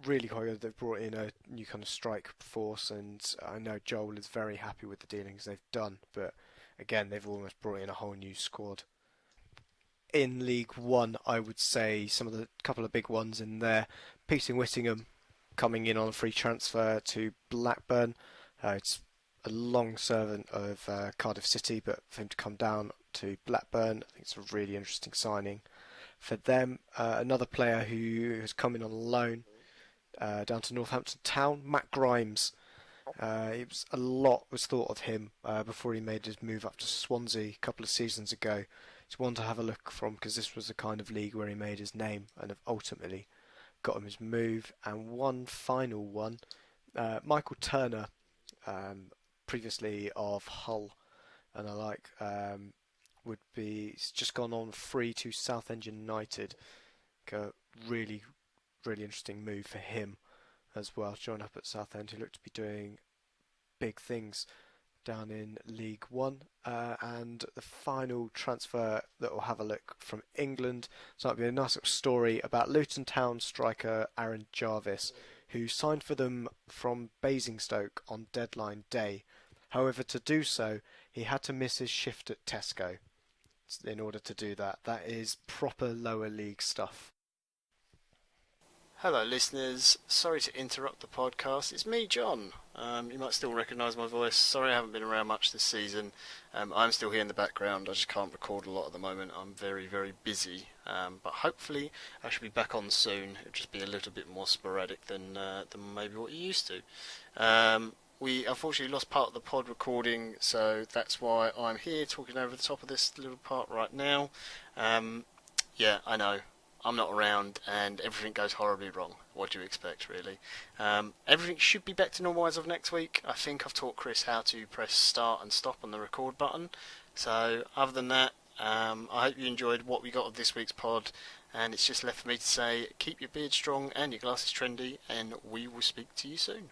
[SPEAKER 2] really quite good. They've brought in a new kind of strike force, and I know Joel is very happy with the dealings they've done, but again, they've almost brought in a whole new squad. In League One, I would say some of the couple of big ones in there. Peter Whittingham coming in on a free transfer to Blackburn. It's a long servant of Cardiff City, but for him to come down to Blackburn, I think it's a really interesting signing for them. Another player who has come in on loan down to Northampton Town, Matt Grimes. A lot was thought of him before he made his move up to Swansea a couple of seasons ago. It's one to have a look from, because this was the kind of league where he made his name and have ultimately got him his move. And one final one, Michael Turner, previously of Hull, and I like he's just gone on free to Southend United. A really, really interesting move for him as well. Join up at Southend, who look to be doing big things down in League One. And the final transfer that we'll have a look from England, so that'll be a nice little story about Luton Town striker Aaron Jarvis, who signed for them from Basingstoke on deadline day. However, to do so, he had to miss his shift at Tesco in order to do that. That is proper lower league stuff.
[SPEAKER 4] Hello listeners, sorry to interrupt the podcast. It's me, John. You might still recognise my voice. Sorry I haven't been around much this season. I'm still here in the background. I just can't record a lot at the moment. I'm very, very busy. But hopefully I should be back on soon. It'll just be a little bit more sporadic than maybe what you're used to. We unfortunately lost part of the pod recording, so that's why I'm here talking over the top of this little part right now. Yeah, I know. I'm not around and everything goes horribly wrong. What do you expect, really? Everything should be back to normal as of next week. I think I've taught Kris how to press start and stop on the record button. So other than that, I hope you enjoyed what we got of this week's pod, and it's just left for me to say keep your beard strong and your glasses trendy, and we will speak to you soon.